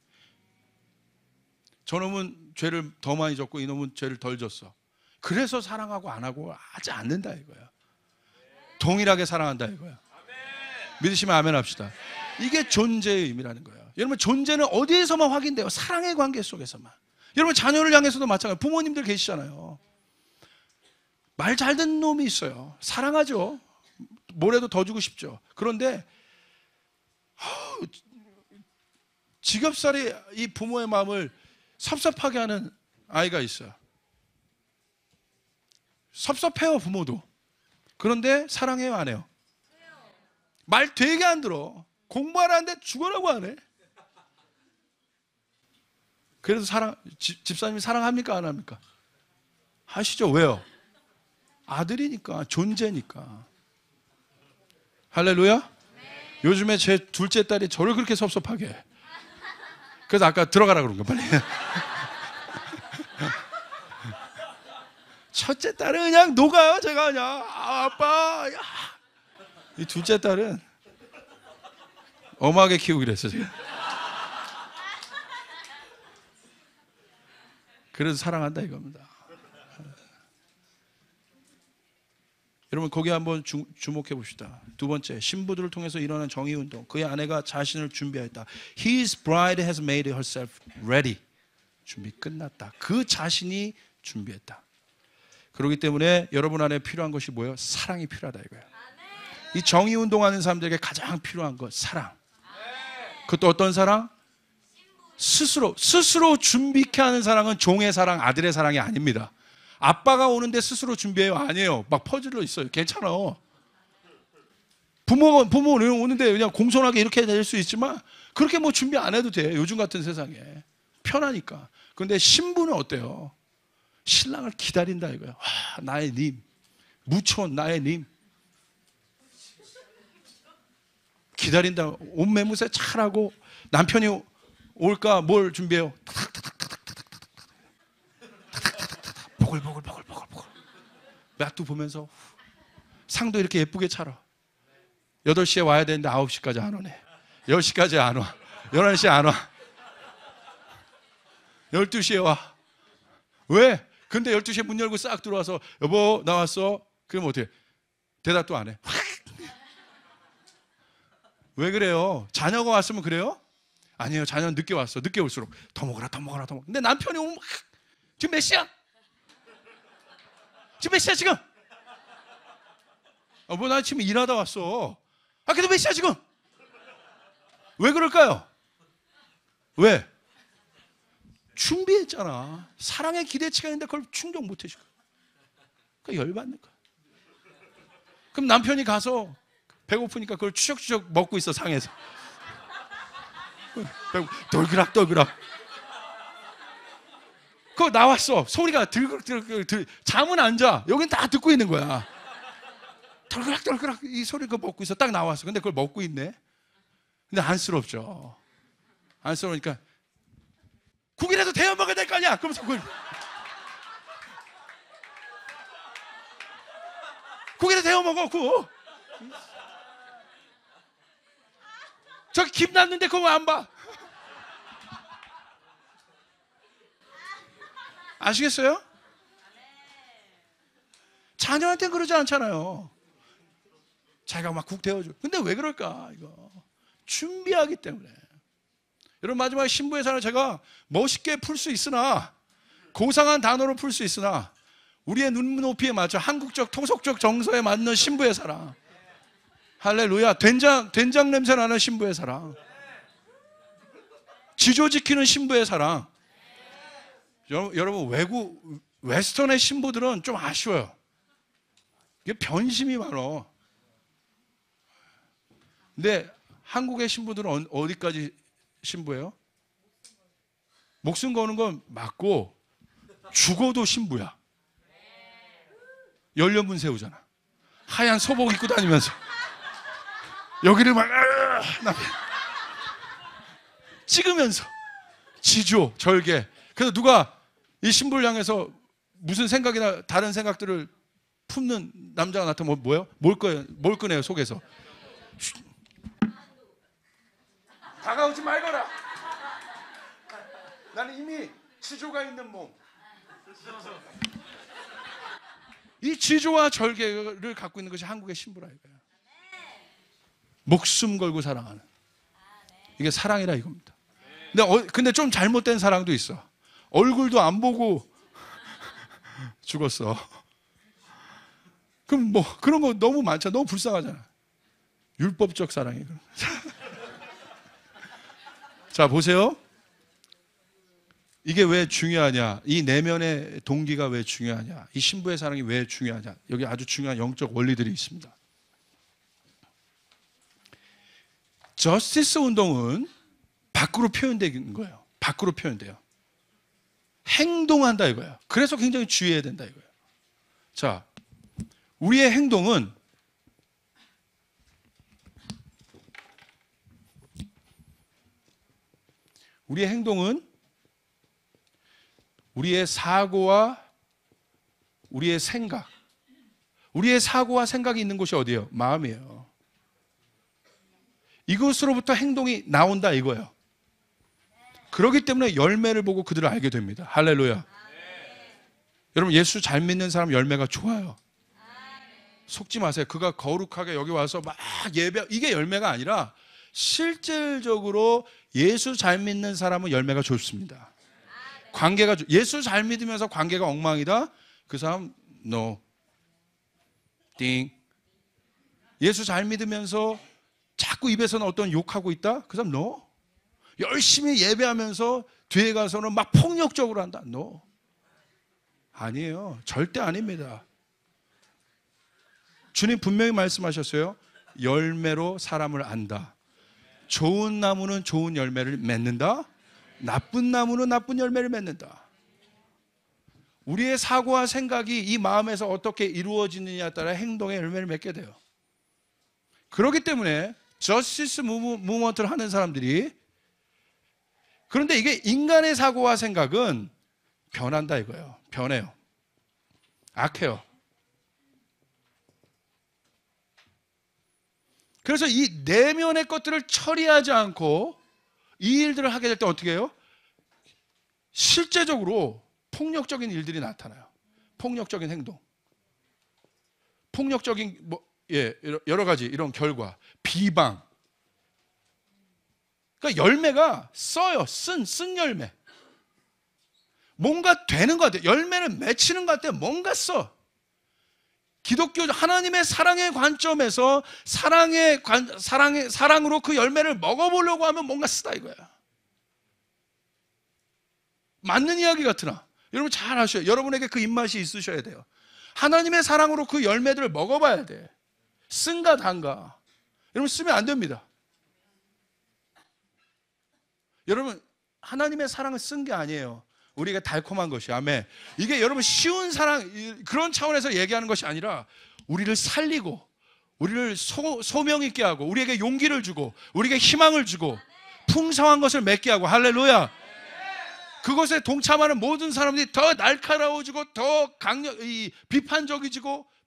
저놈은 죄를 더 많이 졌고 이놈은 죄를 덜 졌어. 그래서 사랑하고 안 하고 하지 않는다 이거야. 동일하게 사랑한다 이거야. 믿으시면 아멘 합시다. 이게 존재의 의미라는 거예요. 여러분, 존재는 어디에서만 확인돼요? 사랑의 관계 속에서만. 여러분, 자녀를 향해서도 마찬가지예요. 부모님들 계시잖아요. 말 잘 듣는 놈이 있어요. 사랑하죠. 뭐라도 더 주고 싶죠. 그런데 지겹살이 이 부모의 마음을 섭섭하게 하는 아이가 있어요. 섭섭해요, 부모도. 그런데 사랑해요, 안 해요? 말 되게 안 들어. 공부하라는데 죽으라고 하네. 그래도 집사님이 사랑합니까, 안 합니까? 하시죠. 왜요? 아들이니까, 존재니까. 할렐루야? 요즘에 제 둘째 딸이 저를 그렇게 섭섭하게 해. 그래서 아까 들어가라 그런 거 빨리. 첫째 딸은 그냥 녹아요. 제가 그냥 아빠. 이 둘째 딸은 엄하게 키우기로 했어요. 제가. 그래서 사랑한다 이겁니다. 여러분, 거기 한번 주목해 봅시다. 두 번째, 신부들을 통해서 일어난 정의운동. 그의 아내가 자신을 준비했다. His bride has made herself ready. 준비 끝났다. 그 자신이 준비했다. 그렇기 때문에 여러분 안에 필요한 것이 뭐예요? 사랑이 필요하다 이거예요. 이 정의운동하는 사람들에게 가장 필요한 것, 사랑. 그것도 어떤 사랑? 스스로 준비케 하는 사랑은 종의 사랑, 아들의 사랑이 아닙니다. 아빠가 오는데 스스로 준비해요? 아니에요. 막 퍼즐로 있어요. 괜찮아. 부모는 오는데 그냥 공손하게 이렇게 될 수 있지만 그렇게 뭐 준비 안 해도 돼. 요즘 같은 세상에. 편하니까. 그런데 신부는 어때요? 신랑을 기다린다 이거야. 나의 님. 무촌 나의 님. 기다린다. 옷 매무새 잘하고 남편이 올까 뭘 준비해요? 보글보글 мә뚜 보면서 상도 이렇게 예쁘게 차려. 8시에 와야 되는데 9시까지 안 오네. 10시까지 안 와. 11시에 안 와. 12시에 와. 왜? 근데 12시에 문 열고 싹 들어와서 여보 나왔어? 그러면 어떻게? 대답도 안 해. 왜 그래요? 자녀가 왔으면 그래요? 아니에요. 자녀는 늦게 왔어. 늦게 올수록 더 먹어라, 더 먹어라, 더 먹어라. 근데 남편이 오면 막, 지금 몇 시야? 지금 몇 시야 지금? 뭐 나 지금 일하다 왔어. 그래도 몇 시야 지금? 왜 그럴까요? 왜? 준비했잖아. 사랑의 기대치가 있는데 그걸 충족 못 해줄 거야. 그러니까 열받는 거야. 그럼 남편이 가서 배고프니까 그걸 추적추적 먹고 있어, 상에서. 돌그락 돌그락. 그거 나왔어. 소리가 들그락 잠은 안 자. 여긴 다 듣고 있는 거야. 돌그락 돌그락 이 소리 그거 먹고 있어. 딱 나왔어. 근데 그걸 먹고 있네. 근데 안쓰럽죠. 안쓰러우니까 국이라도 데워 먹어야 될 거 아니야. 그러면서 국이라도 데워 먹어. 국. 저기 김 났는데 그거 안 봐. 아시겠어요? 자녀한테는 그러지 않잖아요. 자기가 막 국 데워줘. 근데 왜 그럴까? 이거 준비하기 때문에. 여러분, 마지막에 신부의 사랑을 제가 멋있게 풀 수 있으나, 고상한 단어로 풀 수 있으나, 우리의 눈높이에 맞춰 한국적 토속적 정서에 맞는 신부의 사랑. 할렐루야. 된장 냄새 나는 신부의 사랑. 지조 지키는 신부의 사랑. 여러분, 웨스턴의 신부들은 좀 아쉬워요. 이게 변심이 많어. 근데 한국의 신부들은 어디까지 신부예요? 목숨 거는 건 맞고 죽어도 신부야. 연료문 세우잖아. 하얀 소복 입고 다니면서 여기를 막 찍으면서 지조 절개. 그래서 누가 이 신부를 향해서 무슨 생각이나 다른 생각들을 품는 남자가 나타나면 뭐예요? 뭘 꺼내요 속에서? 다가오지 말거라. 나는 이미 지조가 있는 몸. 이 지조와 절개를 갖고 있는 것이 한국의 신부라 이거예요. 목숨 걸고 사랑하는. 이게 사랑이라 이겁니다. 근데 좀 잘못된 사랑도 있어. 얼굴도 안 보고 죽었어. 그럼 뭐 그런 거 너무 많잖아. 너무 불쌍하잖아. 율법적 사랑이. 자, 보세요. 이게 왜 중요하냐? 이 내면의 동기가 왜 중요하냐? 이 신부의 사랑이 왜 중요하냐? 여기 아주 중요한 영적 원리들이 있습니다. 저스티스 운동은 밖으로 표현된 거예요. 밖으로 표현돼요. 행동한다 이거예요. 그래서 굉장히 주의해야 된다 이거예요. 자, 우리의 행동은 우리의 사고와 우리의 생각, 우리의 사고와 생각이 있는 곳이 어디예요? 마음이에요. 이것으로부터 행동이 나온다 이거예요. 그렇기 때문에 열매를 보고 그들을 알게 됩니다. 할렐루야. 여러분, 예수 잘 믿는 사람 열매가 좋아요. 속지 마세요. 그가 거룩하게 여기 와서 막 예배, 이게 열매가 아니라 실질적으로 예수 잘 믿는 사람은 열매가 좋습니다. 관계가 예수 잘 믿으면서 관계가 엉망이다? 그 사람 no. 띵. 예수 잘 믿으면서 자꾸 입에서는 어떤 욕하고 있다? 그 사람 no. 열심히 예배하면서 뒤에 가서는 막 폭력적으로 한다? no. 아니에요. 절대 아닙니다. 주님 분명히 말씀하셨어요. 열매로 사람을 안다. 좋은 나무는 좋은 열매를 맺는다. 나쁜 나무는 나쁜 열매를 맺는다. 우리의 사고와 생각이 이 마음에서 어떻게 이루어지느냐에 따라 행동의 열매를 맺게 돼요. 그렇기 때문에 저스티스 무브먼트를 하는 사람들이, 그런데 이게 인간의 사고와 생각은 변한다 이거예요. 변해요. 악해요. 그래서 이 내면의 것들을 처리하지 않고 이 일들을 하게 될 때 어떻게 해요? 실제적으로 폭력적인 일들이 나타나요. 폭력적인 행동. 폭력적인 여러 가지 이런 결과. 비방, 그러니까 열매가 써요. 쓴 열매. 뭔가 되는 것 같아요. 열매는 맺히는 것 같아요. 뭔가 써. 기독교 하나님의 사랑의 관점에서 사랑으로 그 열매를 먹어보려고 하면 뭔가 쓰다 이거야. 맞는 이야기 같으나 여러분 잘 아셔요. 여러분에게 그 입맛이 있으셔야 돼요. 하나님의 사랑으로 그 열매들을 먹어봐야 돼. 쓴가 단가. 여러분 쓰면 안 됩니다. 여러분 하나님의 사랑은 쓴 게 아니에요. 우리가 달콤한 것이. 아멘. 이게 여러분 쉬운 사랑 그런 차원에서 얘기하는 것이 아니라 우리를 살리고 우리를 소명 있게 하고 우리에게 용기를 주고 우리에게 희망을 주고 풍성한 것을 맺게 하고. 할렐루야. 그것에 동참하는 모든 사람들이 더 날카로워지고 더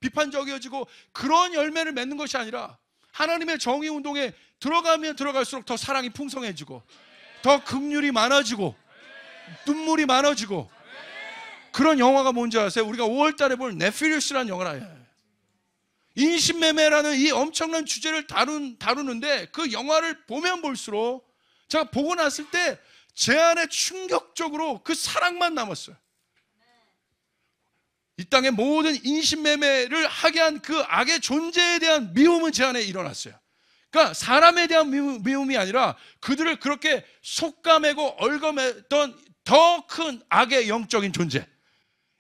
비판적이어지고 그런 열매를 맺는 것이 아니라 하나님의 정의 운동에 들어가면 들어갈수록 더 사랑이 풍성해지고 더 긍휼이 많아지고 눈물이 많아지고. 그런 영화가 뭔지 아세요? 우리가 5월 달에 볼 네피리스라는 영화예요. 인신매매라는 이 엄청난 주제를 다루는데 그 영화를 보면 볼수록 제가 보고 났을 때 제 안에 충격적으로 그 사랑만 남았어요. 이 땅의 모든 인신매매를 하게 한 그 악의 존재에 대한 미움은 제 안에 일어났어요. 그러니까 사람에 대한 미움이 아니라 그들을 그렇게 속가매고 얽어맸던 더 큰 악의 영적인 존재,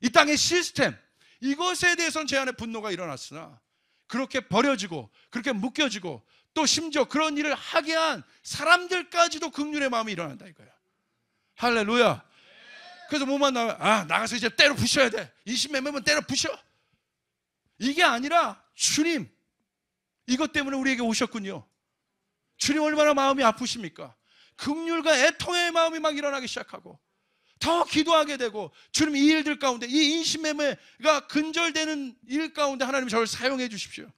이 땅의 시스템, 이것에 대해서는 제 안에 분노가 일어났으나 그렇게 버려지고 그렇게 묶여지고 또 심지어 그런 일을 하게 한 사람들까지도 긍휼의 마음이 일어난다 이거야. 할렐루야. 그래서 뭐만 나와요? 나가서 이제 때려 부셔야 돼. 인신매매면 때려 부셔. 이게 아니라 주님 이것 때문에 우리에게 오셨군요. 주님 얼마나 마음이 아프십니까? 긍휼과 애통의 마음이 막 일어나기 시작하고 더 기도하게 되고, 주님 이 일들 가운데, 이 인신매매가 근절되는 일 가운데 하나님 저를 사용해 주십시오.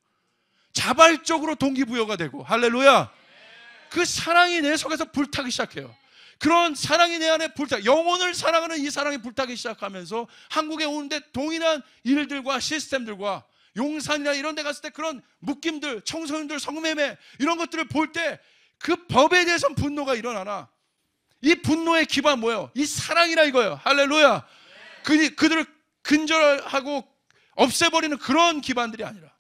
자발적으로 동기부여가 되고. 할렐루야. 그 사랑이 내 속에서 불타기 시작해요. 그런 사랑이 내 안에 영혼을 사랑하는 이 사랑이 불타기 시작하면서 한국에 오는데 동일한 일들과 시스템들과 용산이나 이런 데 갔을 때 그런 묶임들, 청소년들 성매매 이런 것들을 볼 때 그 법에 대해서 분노가 일어나나 이 분노의 기반 뭐예요? 이 사랑이라 이거예요. 할렐루야. 그들을 근절하고 없애버리는 그런 기반들이 아니라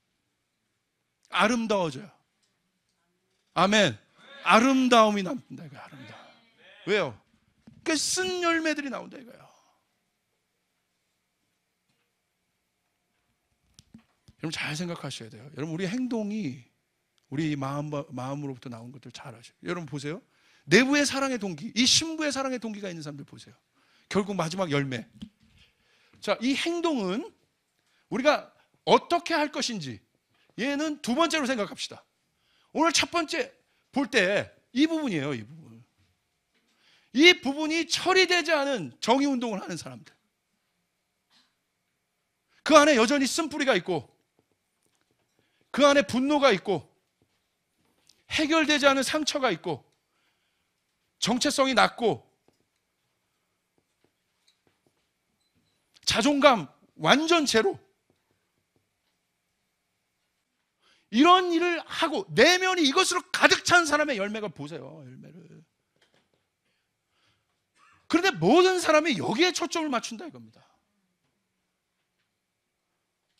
아름다워져요. 아멘. 아름다움이 남는다 이거예요. 아름다움. 왜요? 그 쓴 열매들이 나온다 이거예요. 여러분 잘 생각하셔야 돼요. 여러분 우리 행동이 우리 마음으로부터 나온 것들 잘 아셔요. 여러분 보세요. 내부의 사랑의 동기, 이 신부의 사랑의 동기가 있는 사람들 보세요. 결국 마지막 열매. 자, 이 행동은 우리가 어떻게 할 것인지 얘는 두 번째로 생각합시다. 오늘 첫 번째 볼 때 이 부분이에요. 이 부분. 이 부분이 처리되지 않은 정의운동을 하는 사람들, 그 안에 여전히 쓴뿌리가 있고 그 안에 분노가 있고 해결되지 않은 상처가 있고 정체성이 낮고 자존감 완전 제로, 이런 일을 하고 내면이 이것으로 가득 찬 사람의 열매가 보세요. 열매를. 그런데 모든 사람이 여기에 초점을 맞춘다 이겁니다.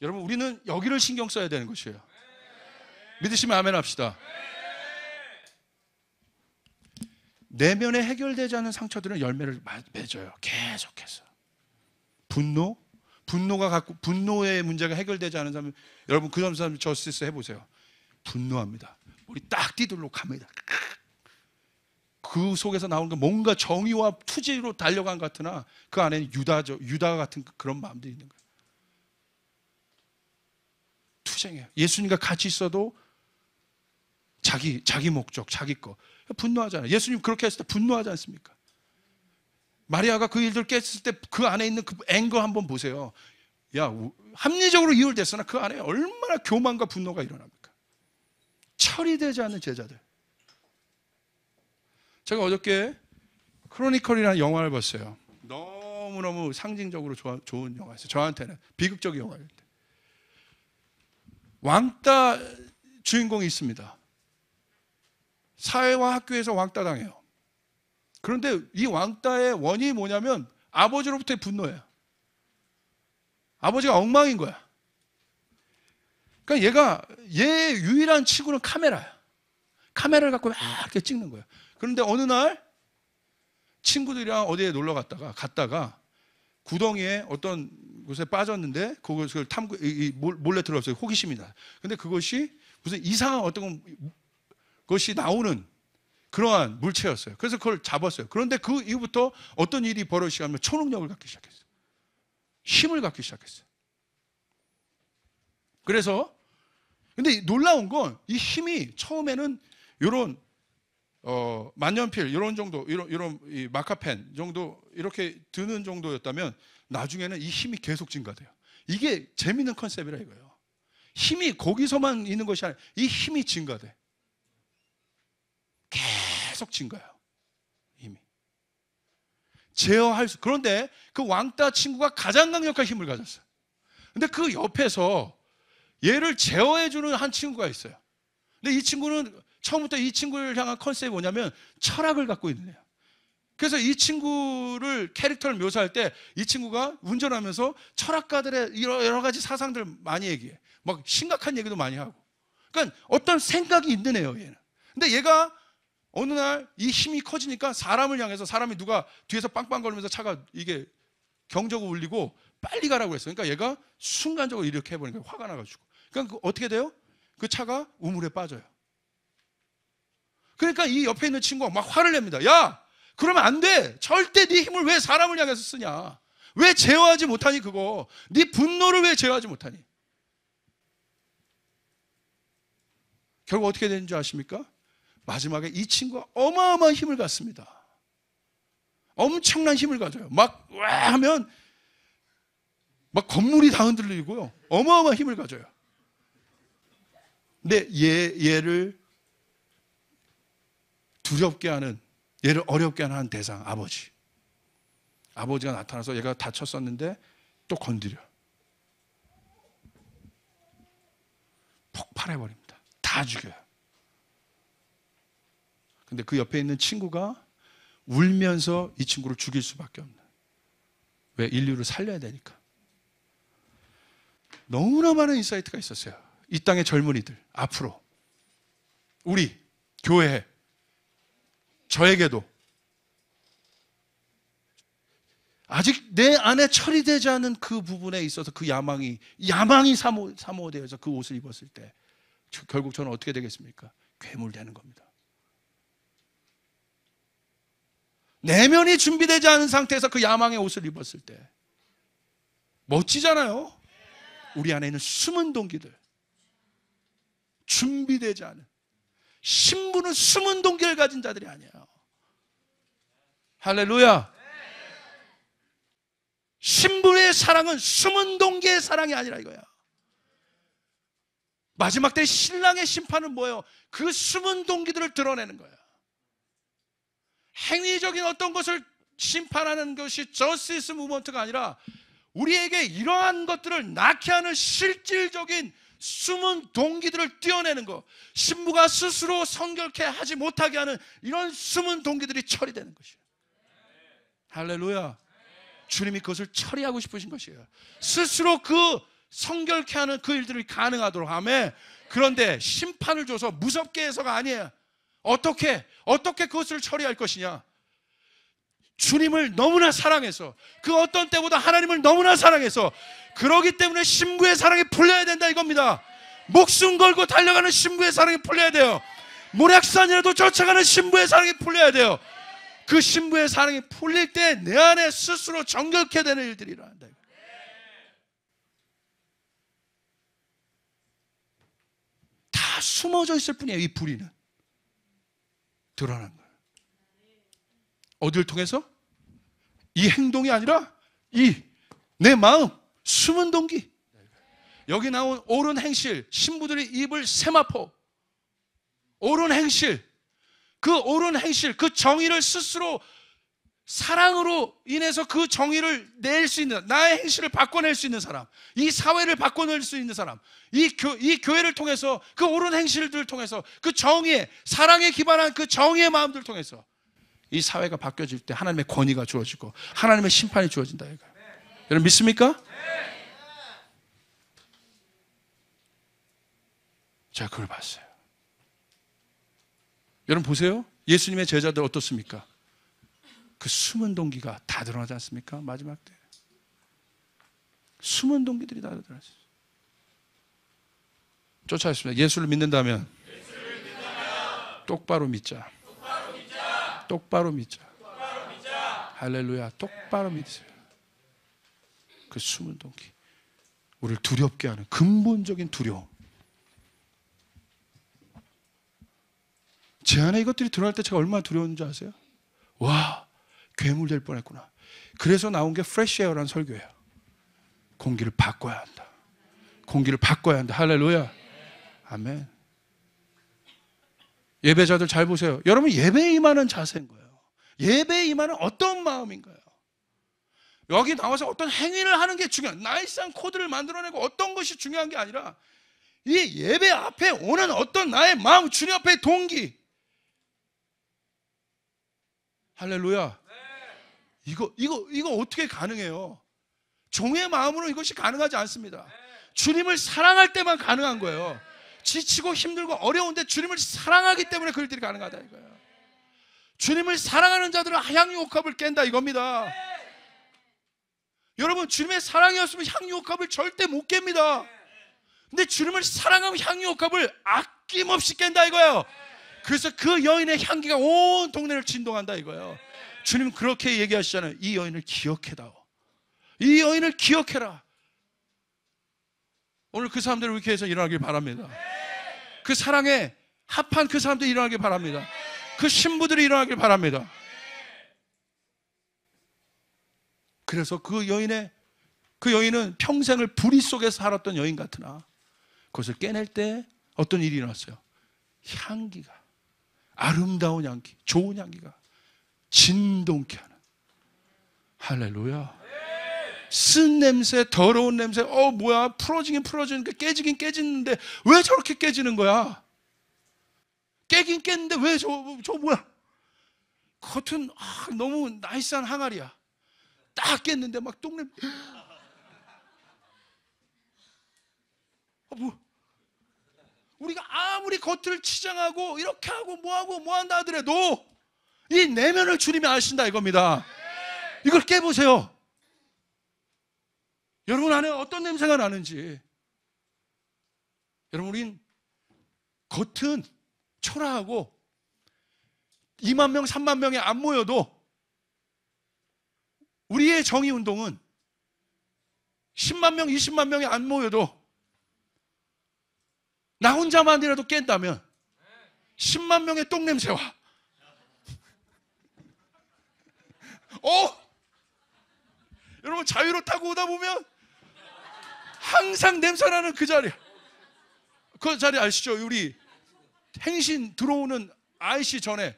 여러분 우리는 여기를 신경 써야 되는 것이에요. 믿으시면 아멘 합시다. 내면에 해결되지 않은 상처들은 열매를 맺어요. 계속해서. 분노가 갖고 분노의 문제가 해결되지 않은 사람, 여러분 그 사람 저스티스 해보세요. 분노합니다. 우리 딱 뒤들로 갑니다. 그 속에서 나오는 게 뭔가 정의와 투지로 달려간 것 같으나 그 안에는 유다 같은 그런 마음들이 있는 거예요. 투쟁해요. 예수님과 같이 있어도 자기 목적, 자기 거 분노하잖아요. 예수님 그렇게 했을 때 분노하지 않습니까? 마리아가 그 일들 깼을 때 그 안에 있는 그 앵거 한번 보세요. 야, 합리적으로 이율됐으나 그 안에 얼마나 교만과 분노가 일어납니까? 처리되지 않는 제자들. 제가 어저께 크로니컬이라는 영화를 봤어요. 너무너무 상징적으로 좋은 영화였어요. 저한테는 비극적인 영화예요. 왕따 주인공이 있습니다. 사회와 학교에서 왕따 당해요. 그런데 이 왕따의 원인이 뭐냐면 아버지로부터의 분노예요. 아버지가 엉망인 거야. 그러니까 얘의 유일한 친구는 카메라야. 카메라를 갖고 막 이렇게 찍는 거야. 그런데 어느 날 친구들이랑 어디에 놀러 갔다가 구덩이에 어떤 곳에 빠졌는데 그것을 몰래 들어갔어요. 호기심이 나. 근데 그것이 무슨 이상한 어떤 것이 나오는 그러한 물체였어요. 그래서 그걸 잡았어요. 그런데 그 이후부터 어떤 일이 벌어지게 하면 초능력을 갖기 시작했어요. 힘을 갖기 시작했어요. 그래서 근데 놀라운 건 이 힘이 처음에는 이런 만년필 이런 정도 이런 이 마카펜 정도 이렇게 드는 정도였다면 나중에는 이 힘이 계속 증가돼요. 이게 재밌는 컨셉이라 이거예요. 힘이 거기서만 있는 것이 아니라 이 힘이 증가돼. 계속 증가해요. 힘이. 제어할 수. 그런데 그 왕따 친구가 가장 강력한 힘을 가졌어요. 근데 그 옆에서 얘를 제어해주는 한 친구가 있어요. 근데 이 친구는 처음부터 이 친구를 향한 컨셉이 뭐냐면 철학을 갖고 있는 애예요. 그래서 이 친구를 캐릭터를 묘사할 때 이 친구가 운전하면서 철학가들의 여러 가지 사상들 많이 얘기해. 막 심각한 얘기도 많이 하고. 그러니까 어떤 생각이 있는 애예요, 얘는. 근데 얘가 어느 날 이 힘이 커지니까 사람을 향해서 사람이 누가 뒤에서 빵빵거리면서 차가 이게 경적을 울리고 빨리 가라고 했어요. 그러니까 얘가 순간적으로 이렇게 해버리니까 화가 나가지고. 그러니까 어떻게 돼요? 그 차가 우물에 빠져요. 그러니까 이 옆에 있는 친구가 막 화를 냅니다. 야! 그러면 안 돼! 절대 네 힘을 왜 사람을 향해서 쓰냐? 왜 제어하지 못하니 그거? 네 분노를 왜 제어하지 못하니? 결국 어떻게 되는 줄 아십니까? 마지막에 이 친구가 어마어마한 힘을 갖습니다. 엄청난 힘을 가져요. 막 와 하면 막 건물이 다 흔들리고요. 어마어마한 힘을 가져요. 근데 얘를 두렵게 하는, 얘를 어렵게 하는 대상, 아버지. 아버지가 나타나서 얘가 다쳤었는데 또 건드려. 폭발해버립니다. 다 죽여요. 근데 그 옆에 있는 친구가 울면서 이 친구를 죽일 수밖에 없는. 왜? 인류를 살려야 되니까. 너무나 많은 인사이트가 있었어요. 이 땅의 젊은이들, 앞으로 우리 교회, 저에게도 아직 내 안에 처리되지 않은 그 부분에 있어서 그 야망이 사모되어서 그 옷을 입었을 때 결국 저는 어떻게 되겠습니까? 괴물되는 겁니다. 내면이 준비되지 않은 상태에서 그 야망의 옷을 입었을 때 멋지잖아요. 우리 안에 있는 숨은 동기들, 준비되지 않은, 신부는 숨은 동기를 가진 자들이 아니에요. 할렐루야. 신부의 사랑은 숨은 동기의 사랑이 아니라 이거야. 마지막 때 신랑의 심판은 뭐예요? 그 숨은 동기들을 드러내는 거야. 행위적인 어떤 것을 심판하는 것이 저스티스 무브먼트가 아니라 우리에게 이러한 것들을 낳게 하는 실질적인 숨은 동기들을 띄어내는 것, 신부가 스스로 성결케 하지 못하게 하는 이런 숨은 동기들이 처리되는 것이에요. 할렐루야. 주님이 그것을 처리하고 싶으신 것이에요. 스스로 그 성결케 하는 그 일들이 가능하도록 하며, 그런데 심판을 줘서 무섭게 해서가 아니에요. 어떻게 그것을 처리할 것이냐? 주님을 너무나 사랑해서, 그 어떤 때보다 하나님을 너무나 사랑해서, 그러기 때문에 신부의 사랑이 풀려야 된다 이겁니다. 목숨 걸고 달려가는 신부의 사랑이 풀려야 돼요. 모략산이라도 쫓아가는 신부의 사랑이 풀려야 돼요. 그 신부의 사랑이 풀릴 때 내 안에 스스로 정결케 되는 일들이 일어난다. 다 숨어져 있을 뿐이에요. 이 불의는 드러난 거예요. 어디를 통해서? 이 행동이 아니라 이 내 마음, 숨은 동기. 여기 나온 옳은 행실, 신부들이 입을 세마포, 옳은 행실, 그 옳은 행실, 그 정의를 스스로 사랑으로 인해서 그 정의를 낼 수 있는, 나의 행실을 바꿔낼 수 있는 사람, 이 사회를 바꿔낼 수 있는 사람, 이 교회를 통해서 그 옳은 행실들을 통해서 그 정의에, 사랑에 기반한 그 정의의 마음들을 통해서 이 사회가 바뀌어질 때 하나님의 권위가 주어지고 하나님의 심판이 주어진다 이거예요. 여러분 믿습니까? 제가 그걸 봤어요. 여러분 보세요. 예수님의 제자들 어떻습니까? 그 숨은 동기가 다 드러나지 않습니까? 마지막 때 숨은 동기들이 다 드러났어요. 쫓아냈습니다. 예수를 믿는다면 똑바로 믿자. 똑바로 믿자. 할렐루야. 똑바로 믿으세요. 그 숨은 동기, 우리를 두렵게 하는 근본적인 두려움. 제 안에 이것들이 드러날 때 제가 얼마나 두려웠는지 아세요? 와, 괴물 될 뻔했구나. 그래서 나온 게 프레시 에어라는 설교예요. 공기를 바꿔야 한다. 공기를 바꿔야 한다. 할렐루야. 아멘. 예배자들 잘 보세요. 여러분 예배에 임하는 자세인 거예요. 예배에 임하는 어떤 마음인 거예요. 여기 나와서 어떤 행위를 하는 게 중요한, 나이스한 코드를 만들어내고 어떤 것이 중요한 게 아니라 이 예배 앞에 오는 어떤 나의 마음, 주님 앞에 동기. 할렐루야. 이거 어떻게 가능해요? 종의 마음으로 이것이 가능하지 않습니다. 주님을 사랑할 때만 가능한 거예요. 지치고 힘들고 어려운데 주님을 사랑하기 때문에 그 일들이 가능하다 이거예요. 주님을 사랑하는 자들은 향유옥합을 깬다 이겁니다. 여러분 주님의 사랑이었으면 향유옥합을 절대 못 깹니다. 근데 주님을 사랑하면 향유옥합을 아낌없이 깬다 이거예요. 그래서 그 여인의 향기가 온 동네를 진동한다 이거예요. 주님 그렇게 얘기하시잖아요. 이 여인을 기억해다오. 이 여인을 기억해라. 오늘 그 사람들을 우리 교회에서 일어나길 바랍니다. 그 사랑에 합한 그 사람들이 일어나길 바랍니다. 그 신부들이 일어나길 바랍니다. 그래서 그 여인은 평생을 불의 속에서 살았던 여인 같으나 그것을 깨낼 때 어떤 일이 일어났어요? 향기가, 아름다운 향기, 좋은 향기가 진동케 하는. 할렐루야. 쓴 냄새, 더러운 냄새, 뭐야, 풀어지긴 풀어지는데 깨지긴 깨지는데 왜 저렇게 깨지는 거야? 깨긴 깼는데 왜 저 뭐야? 겉은 너무 나이스한 항아리야. 딱 깼는데 막 똥냄새. 뭐? 우리가 아무리 겉을 치장하고 이렇게 하고 뭐 한다 하더라도 이 내면을 주님이 아신다 이겁니다. 이걸 깨보세요. 여러분 안에 어떤 냄새가 나는지. 여러분 우린 겉은 초라하고 2만 명, 3만 명이 안 모여도 우리의 정의운동은 10만 명, 20만 명이 안 모여도 나 혼자만이라도 깬다면 10만 명의 똥냄새와 여러분 자유로 타고 오다 보면 항상 냄새나는 그 자리, 그 자리 아시죠? 우리 행신 들어오는 IC 전에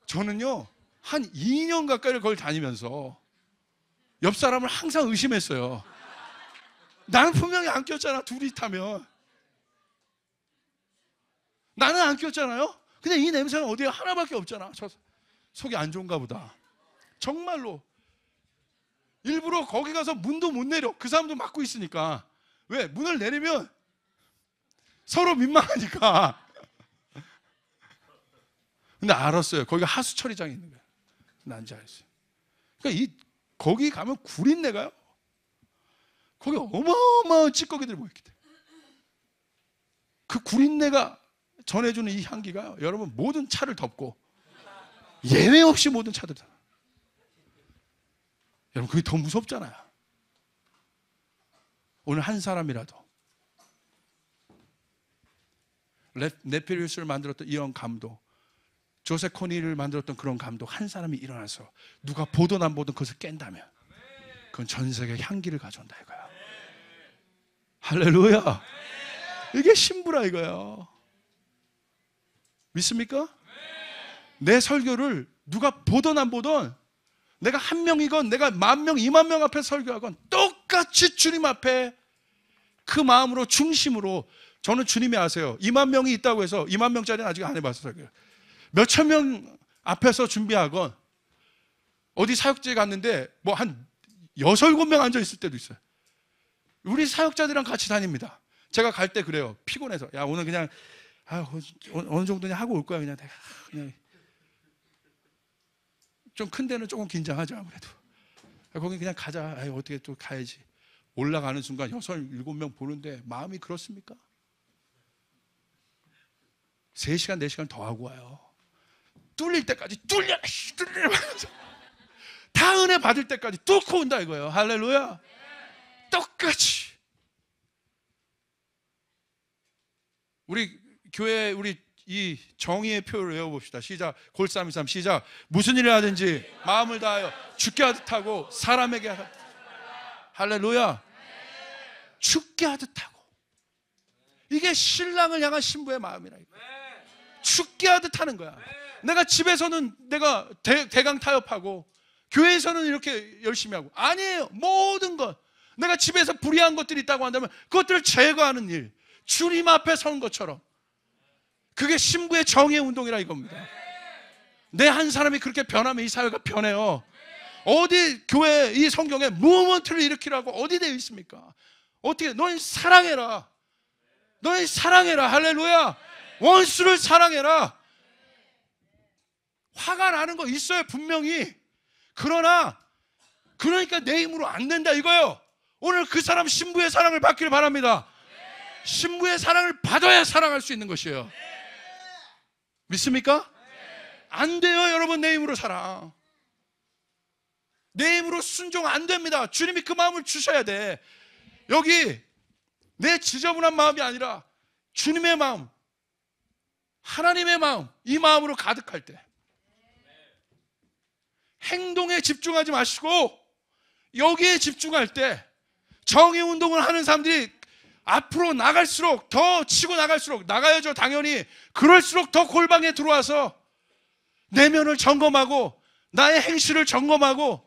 저는요 한 2년 가까이를 거기 다니면서 옆 사람을 항상 의심했어요. 나는 분명히 안 꼈잖아. 둘이 타면 나는 안 꼈잖아요. 근데 이 냄새는 어디에 하나밖에 없잖아. 저 속이 안 좋은가 보다. 정말로 일부러 거기 가서 문도 못 내려. 그 사람도 막고 있으니까. 왜? 문을 내리면 서로 민망하니까. 근데 알았어요. 거기가 하수 처리장이 있는 거야. 난지 알았어요. 그러니까 거기 가면 구린내가요. 거기 어마어마한 찌꺼기들이 모였기 때문에. 그 구린내가 전해주는 이 향기가 여러분 모든 차를 덮고 예외 없이 모든 차들 다. 여러분 그게 더 무섭잖아요. 오늘 한 사람이라도 네피리우스를 만들었던 이런 감독, 조세 코니를 만들었던 그런 감독 한 사람이 일어나서 누가 보든 안 보든 그것을 깬다면 그건 전 세계에 향기를 가져온다 이거야. 할렐루야. 이게 신부라 이거야. 믿습니까? 내 설교를 누가 보든 안 보든 내가 1명이건 내가 10,000명, 20,000명 앞에 설교하건 똑같이 주님 앞에 그 마음으로 중심으로. 저는 주님이 아세요. 20,000명이 있다고 해서 20,000명짜리는 아직 안 해봤어요. 몇천 명 앞에서 준비하건 어디 사역지에 갔는데 뭐 한 6, 7명 앉아 있을 때도 있어요. 우리 사역자들이랑 같이 다닙니다. 제가 갈 때 그래요. 피곤해서 야 오늘 그냥 어느 정도냐 하고 올 거야. 그냥 좀 큰 데는 조금 긴장하죠. 아무래도 거기 그냥 가자. 어떻게 또 가야지. 올라가는 순간 6, 7명 보는데 마음이 그렇습니까? 3시간, 4시간 더 하고 와요. 뚫릴 때까지 뚫려 다 은혜 받을 때까지 뚫고 온다 이거예요. 할렐루야. 똑같이 우리 교회 우리 이 정의의 표를 외워봅시다. 시작. 골323 시작. 무슨 일을 하든지 마음을 다하여 주께 하듯 하고 사람에게 하듯. 할렐루야. 주께 하듯 하고. 이게 신랑을 향한 신부의 마음이라. 주께 하듯 하는 거야. 내가 집에서는 내가 대강 타협하고 교회에서는 이렇게 열심히 하고. 아니에요. 모든 것 내가 집에서 불의한 것들이 있다고 한다면 그것들을 제거하는 일, 주님 앞에 선 것처럼, 그게 신부의 정의의 운동이라 이겁니다. 내 한 사람이 그렇게 변하면 이 사회가 변해요. 어디 교회 이 성경에 무브먼트를 일으키라고 어디 되어 있습니까? 어떻게 너희 사랑해라. 너희 사랑해라. 할렐루야. 원수를 사랑해라. 화가 나는 거 있어요 분명히. 그러니까 내 힘으로 안 된다 이거예요. 오늘 그 사람 신부의 사랑을 받기를 바랍니다. 신부의 사랑을 받아야 사랑할 수 있는 것이에요. 믿습니까? 안 돼요 여러분. 내 힘으로 사랑, 내 힘으로 순종 안 됩니다. 주님이 그 마음을 주셔야 돼. 여기 내 지저분한 마음이 아니라 주님의 마음, 하나님의 마음, 이 마음으로 가득할 때 행동에 집중하지 마시고 여기에 집중할 때 정의운동을 하는 사람들이 앞으로 나갈수록, 더 치고 나갈수록, 나가야죠 당연히. 그럴수록 더 골방에 들어와서 내면을 점검하고 나의 행실을 점검하고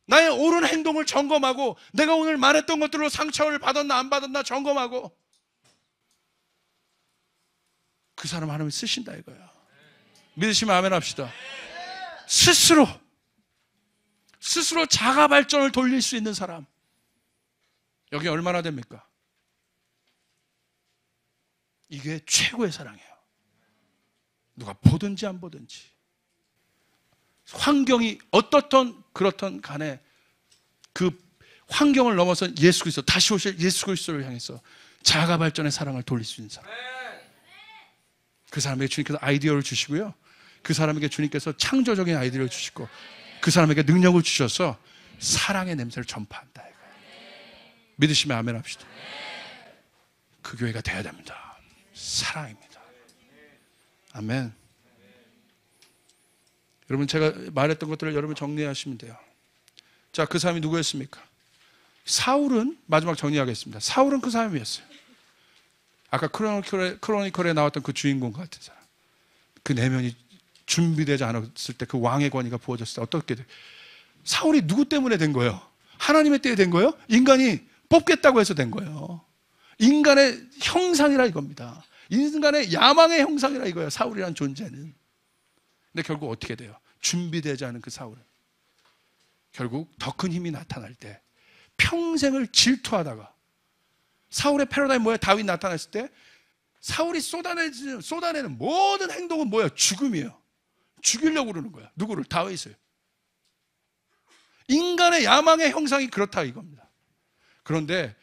나의 옳은 행동을 점검하고 내가 오늘 말했던 것들로 상처를 받았나 안 받았나 점검하고, 그 사람 하나님이 쓰신다 이거야. 믿으시면 아멘 합시다. 스스로 자가 발전을 돌릴 수 있는 사람, 여기 얼마나 됩니까? 이게 최고의 사랑이에요. 누가 보든지 안 보든지, 환경이 어떻든 그렇든 간에 그 환경을 넘어선 예수 그리스도, 다시 오실 예수 그리스도를 향해서 자가 발전의 사랑을 돌릴 수 있는 사람, 그 사람에게 주님께서 아이디어를 주시고요, 그 사람에게 주님께서 창조적인 아이디어를 주시고 그 사람에게 능력을 주셔서 사랑의 냄새를 전파한다. 믿으시면 아멘 합시다. 그 교회가 돼야 됩니다. 사랑입니다. 아멘. 여러분, 제가 말했던 것들을 여러분 정리하시면 돼요. 자, 그 사람이 누구였습니까? 사울은, 마지막 정리하겠습니다. 사울은 그 사람이었어요. 아까 크로니컬에 나왔던 그 주인공 같은 사람. 그 내면이 준비되지 않았을 때, 그 왕의 권위가 부어졌을 때 어떻게 돼요? 사울이 누구 때문에 된 거예요? 하나님의 때에 된 거예요? 인간이 뽑겠다고 해서 된 거예요. 인간의 형상이라 이겁니다. 인간의 야망의 형상이라 이거예요, 사울이라는 존재는. 근데 결국 어떻게 돼요? 준비되지 않은 그 사울은 결국 더 큰 힘이 나타날 때 평생을 질투하다가, 사울의 패러다임 뭐예요? 다윗 나타났을 때 사울이 쏟아내는 모든 행동은 뭐예요? 죽음이에요. 죽이려고 그러는 거야. 누구를? 다윗을. 인간의 야망의 형상이 그렇다 이겁니다. 그런데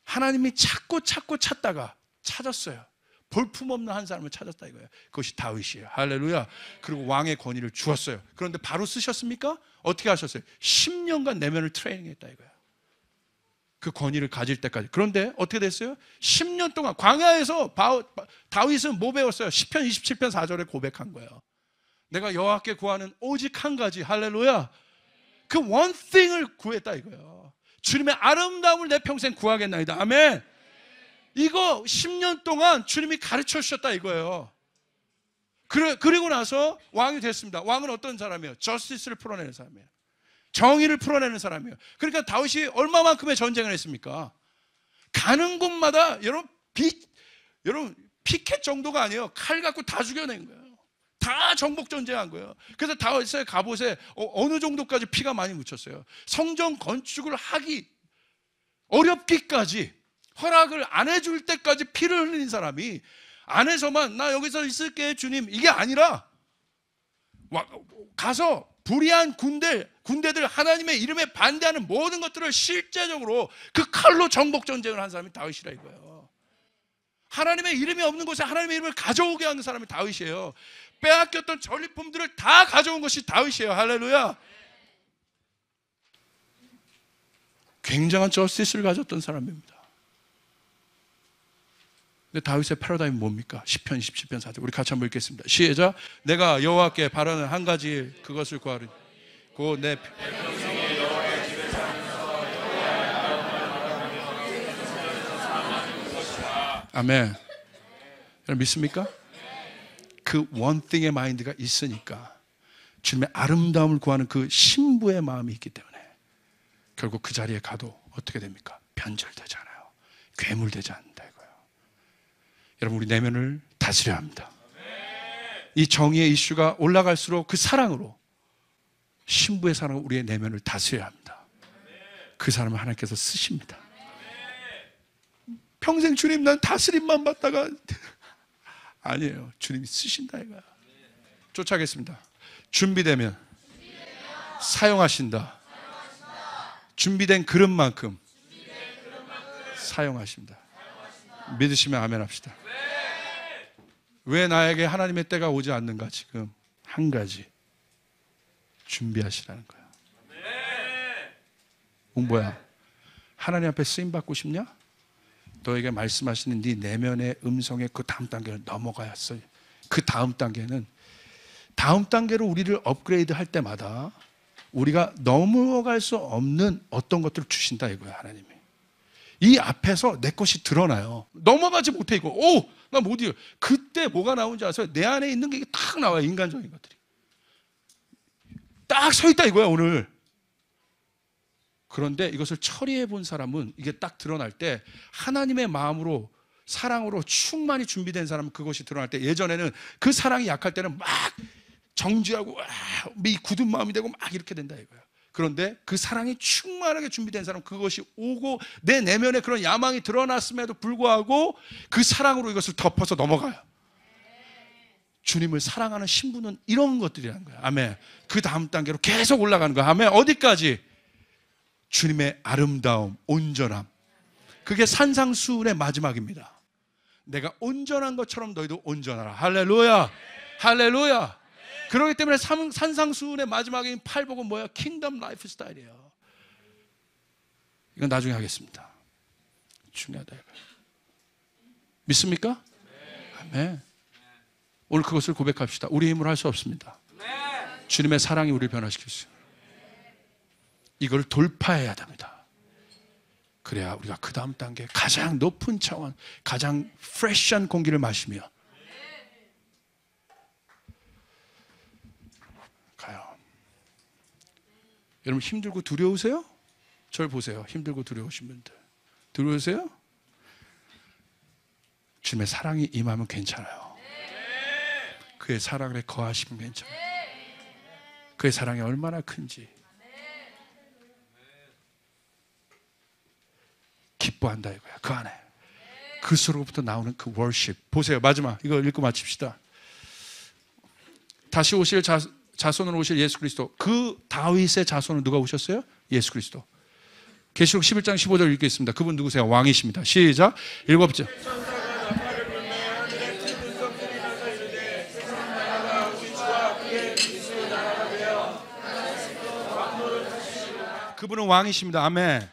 하나님이 찾고 찾다가 찾았어요. 볼품없는 한 사람을 찾았다 이거예요. 그것이 다윗이에요. 할렐루야. 그리고 왕의 권위를 주었어요. 그런데 바로 쓰셨습니까? 어떻게 하셨어요? 10년간 내면을 트레이닝했다 이거예요. 그 권위를 가질 때까지. 그런데 어떻게 됐어요? 10년 동안 광야에서 다윗은 뭐 배웠어요? 시편 27편 4절에 고백한 거예요. 내가 여호와께 구하는 오직 한 가지, 할렐루야, 그 one thing을 구했다 이거예요. 주님의 아름다움을 내 평생 구하겠나이다. 아멘. 이거 10년 동안 주님이 가르쳐 주셨다 이거예요. 그리고 나서 왕이 됐습니다. 왕은 어떤 사람이에요? 저스티스를 풀어내는 사람이에요. 정의를 풀어내는 사람이에요. 그러니까 다윗이 얼마만큼의 전쟁을 했습니까? 가는 곳마다 여러분 피켓 정도가 아니에요. 칼 갖고 다 죽여낸 거예요. 다 정복 전쟁한 거예요. 그래서 다윗의 갑옷에 어느 정도까지 피가 많이 묻혔어요. 성전 건축을 하기 어렵기까지, 허락을 안 해줄 때까지 피를 흘린 사람이 안에서만 나 여기서 있을게 주님 이게 아니라 가서 불의한 군대들, 하나님의 이름에 반대하는 모든 것들을 실제적으로 그 칼로 정복 전쟁을 한 사람이 다윗이라 이거예요. 하나님의 이름이 없는 곳에 하나님의 이름을 가져오게 하는 사람이 다윗이에요. 빼앗겼던 전리품들을 다 가져온 것이 다윗이에요. 할렐루야. 굉장한 저스티스를 가졌던 사람입니다. 근데 다윗의 패러다임은 뭡니까? 시편 27편 4절 우리 같이 한번 읽겠습니다. 시작. 내가 여호와께 바라는 한 가지 그것을 구하리 곧 내 평생에 여호와의 집에 살면서 여호와의 나라를 바라며 것이다. 아멘. 여러분 믿습니까? 그 one thing의 마인드가 있으니까 주님의 아름다움을 구하는 그 신부의 마음이 있기 때문에 결국 그 자리에 가도 어떻게 됩니까? 변절되지 않아요. 괴물되지 않는다 이거예요. 여러분 우리 내면을 다스려야 합니다. 이 정의의 이슈가 올라갈수록 그 사랑으로, 신부의 사랑으로 우리의 내면을 다스려야 합니다. 그 사람을 하나님께서 쓰십니다. 평생 주님 난 다스림만 받다가 아니에요. 주님이 쓰신다 이거야. 쫓아가겠습니다. 준비되면 사용하신다. 준비된 그릇만큼 사용하십니다. 믿으시면 아멘 합시다. 왜 나에게 하나님의 때가 오지 않는가? 지금 한 가지 준비하시라는 거야. 공부야, 하나님 앞에 쓰임받고 싶냐? 너에게 말씀하시는 네 내면의 음성의 그 다음 단계를 넘어가야 써. 그 다음 단계는 다음 단계로 우리를 업그레이드 할 때마다 우리가 넘어갈 수 없는 어떤 것들을 주신다 이거야. 하나님이 이 앞에서 내 것이 드러나요. 넘어가지 못해 이거. 오, 나 못 이겨. 그때 뭐가 나오는지 아세요? 내 안에 있는 게 딱 나와요. 인간적인 것들이 딱 서 있다 이거야 오늘. 그런데 이것을 처리해 본 사람은 이게 딱 드러날 때 하나님의 마음으로, 사랑으로 충만히 준비된 사람은 그것이 드러날 때, 예전에는 그 사랑이 약할 때는 막 정죄하고 이 굳은 마음이 되고 막 이렇게 된다 이거야. 그런데 그 사랑이 충만하게 준비된 사람은 그것이 오고 내 내면에 그런 야망이 드러났음에도 불구하고 그 사랑으로 이것을 덮어서 넘어가요. 주님을 사랑하는 신부는 이런 것들이라는 거야. 아멘. 그 다음 단계로 계속 올라가는 거야. 아멘. 어디까지? 주님의 아름다움, 온전함. 그게 산상수훈의 마지막입니다. 내가 온전한 것처럼 너희도 온전하라. 할렐루야. 할렐루야. 그렇기 때문에 산상수훈의 마지막인 팔복은 뭐야? 킹덤 라이프 스타일이에요. 이건 나중에 하겠습니다. 중요하다 이거. 믿습니까? 아멘. 오늘 그것을 고백합시다. 우리 힘으로 할 수 없습니다. 주님의 사랑이 우리를 변화시킬 수 있어요. 이걸 돌파해야 됩니다. 그래야 우리가 그 다음 단계 가장 높은 차원, 가장 프레시한 공기를 마시며 가요. 여러분 힘들고 두려우세요? 저를 보세요. 힘들고 두려우신 분들 두려우세요? 주님의 사랑이 임하면 괜찮아요. 그의 사랑에 거하시면 괜찮아요. 그의 사랑이 얼마나 큰지 기뻐한다 이거야. 그 안에 그 속으로부터 나오는 그 월십. 보세요. 마지막 이거 읽고 마칩시다. 다시 오실 자손으로 오실 예수 그리스도. 그 다윗의 자손은 누가 오셨어요? 예수 그리스도. 계시록 11장 15절 읽겠습니다. 그분 누구세요? 왕이십니다. 시작. 일곱째. 그분은 왕이십니다. 아멘.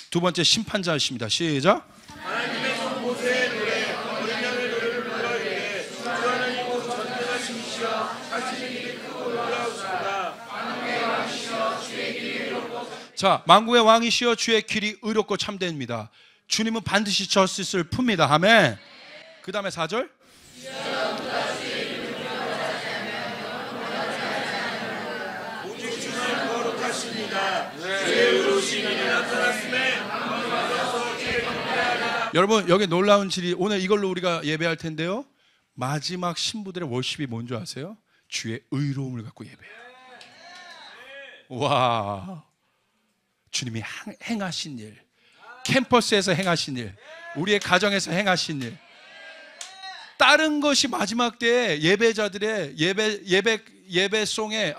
두 번째 심판자이십니다. 시작. 하나님의 성 모세의 노래 어린 양의 노래를 불러 이르되 주 하나님은 전능하심이시여 하시는 일이 크고 놀라우시도다. 만국의 왕이시여 주의 길이 의롭고. 자, 만국의 왕이시여 주의 길이 의롭고 참되입니다. 주님은 반드시 저스티스를 풉니다. 아멘. 그 다음에 4절. 오직 주는 거룩하십니다. 주의 의로우심이 나타났음에 여러분 여기 놀라운 진리, 오늘 이걸로 우리가 예배할 텐데요. 마지막 신부들의 월십이 뭔지 아세요? 주의 의로움을 갖고 예배해요. 와, 주님이 행하신 일, 캠퍼스에서 행하신 일, 우리의 가정에서 행하신 일, 다른 것이 마지막 때에 예배자들의 예배송의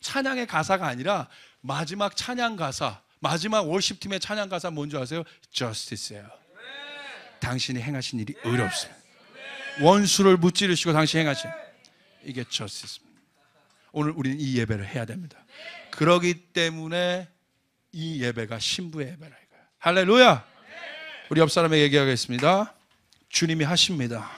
찬양의 가사가 아니라 마지막 찬양 가사, 마지막 월십팀의 찬양 가사 뭔지 아세요? Justice예요. 당신이 행하신 일이 의롭습니다. 원수를 무찌르시고 당신이 행하신, 이게 Justice입니다. 오늘 우리는 이 예배를 해야 됩니다. 그러기 때문에 이 예배가 신부의 예배라 이거예요. 할렐루야. 우리 옆 사람에게 얘기하겠습니다. 주님이 하십니다.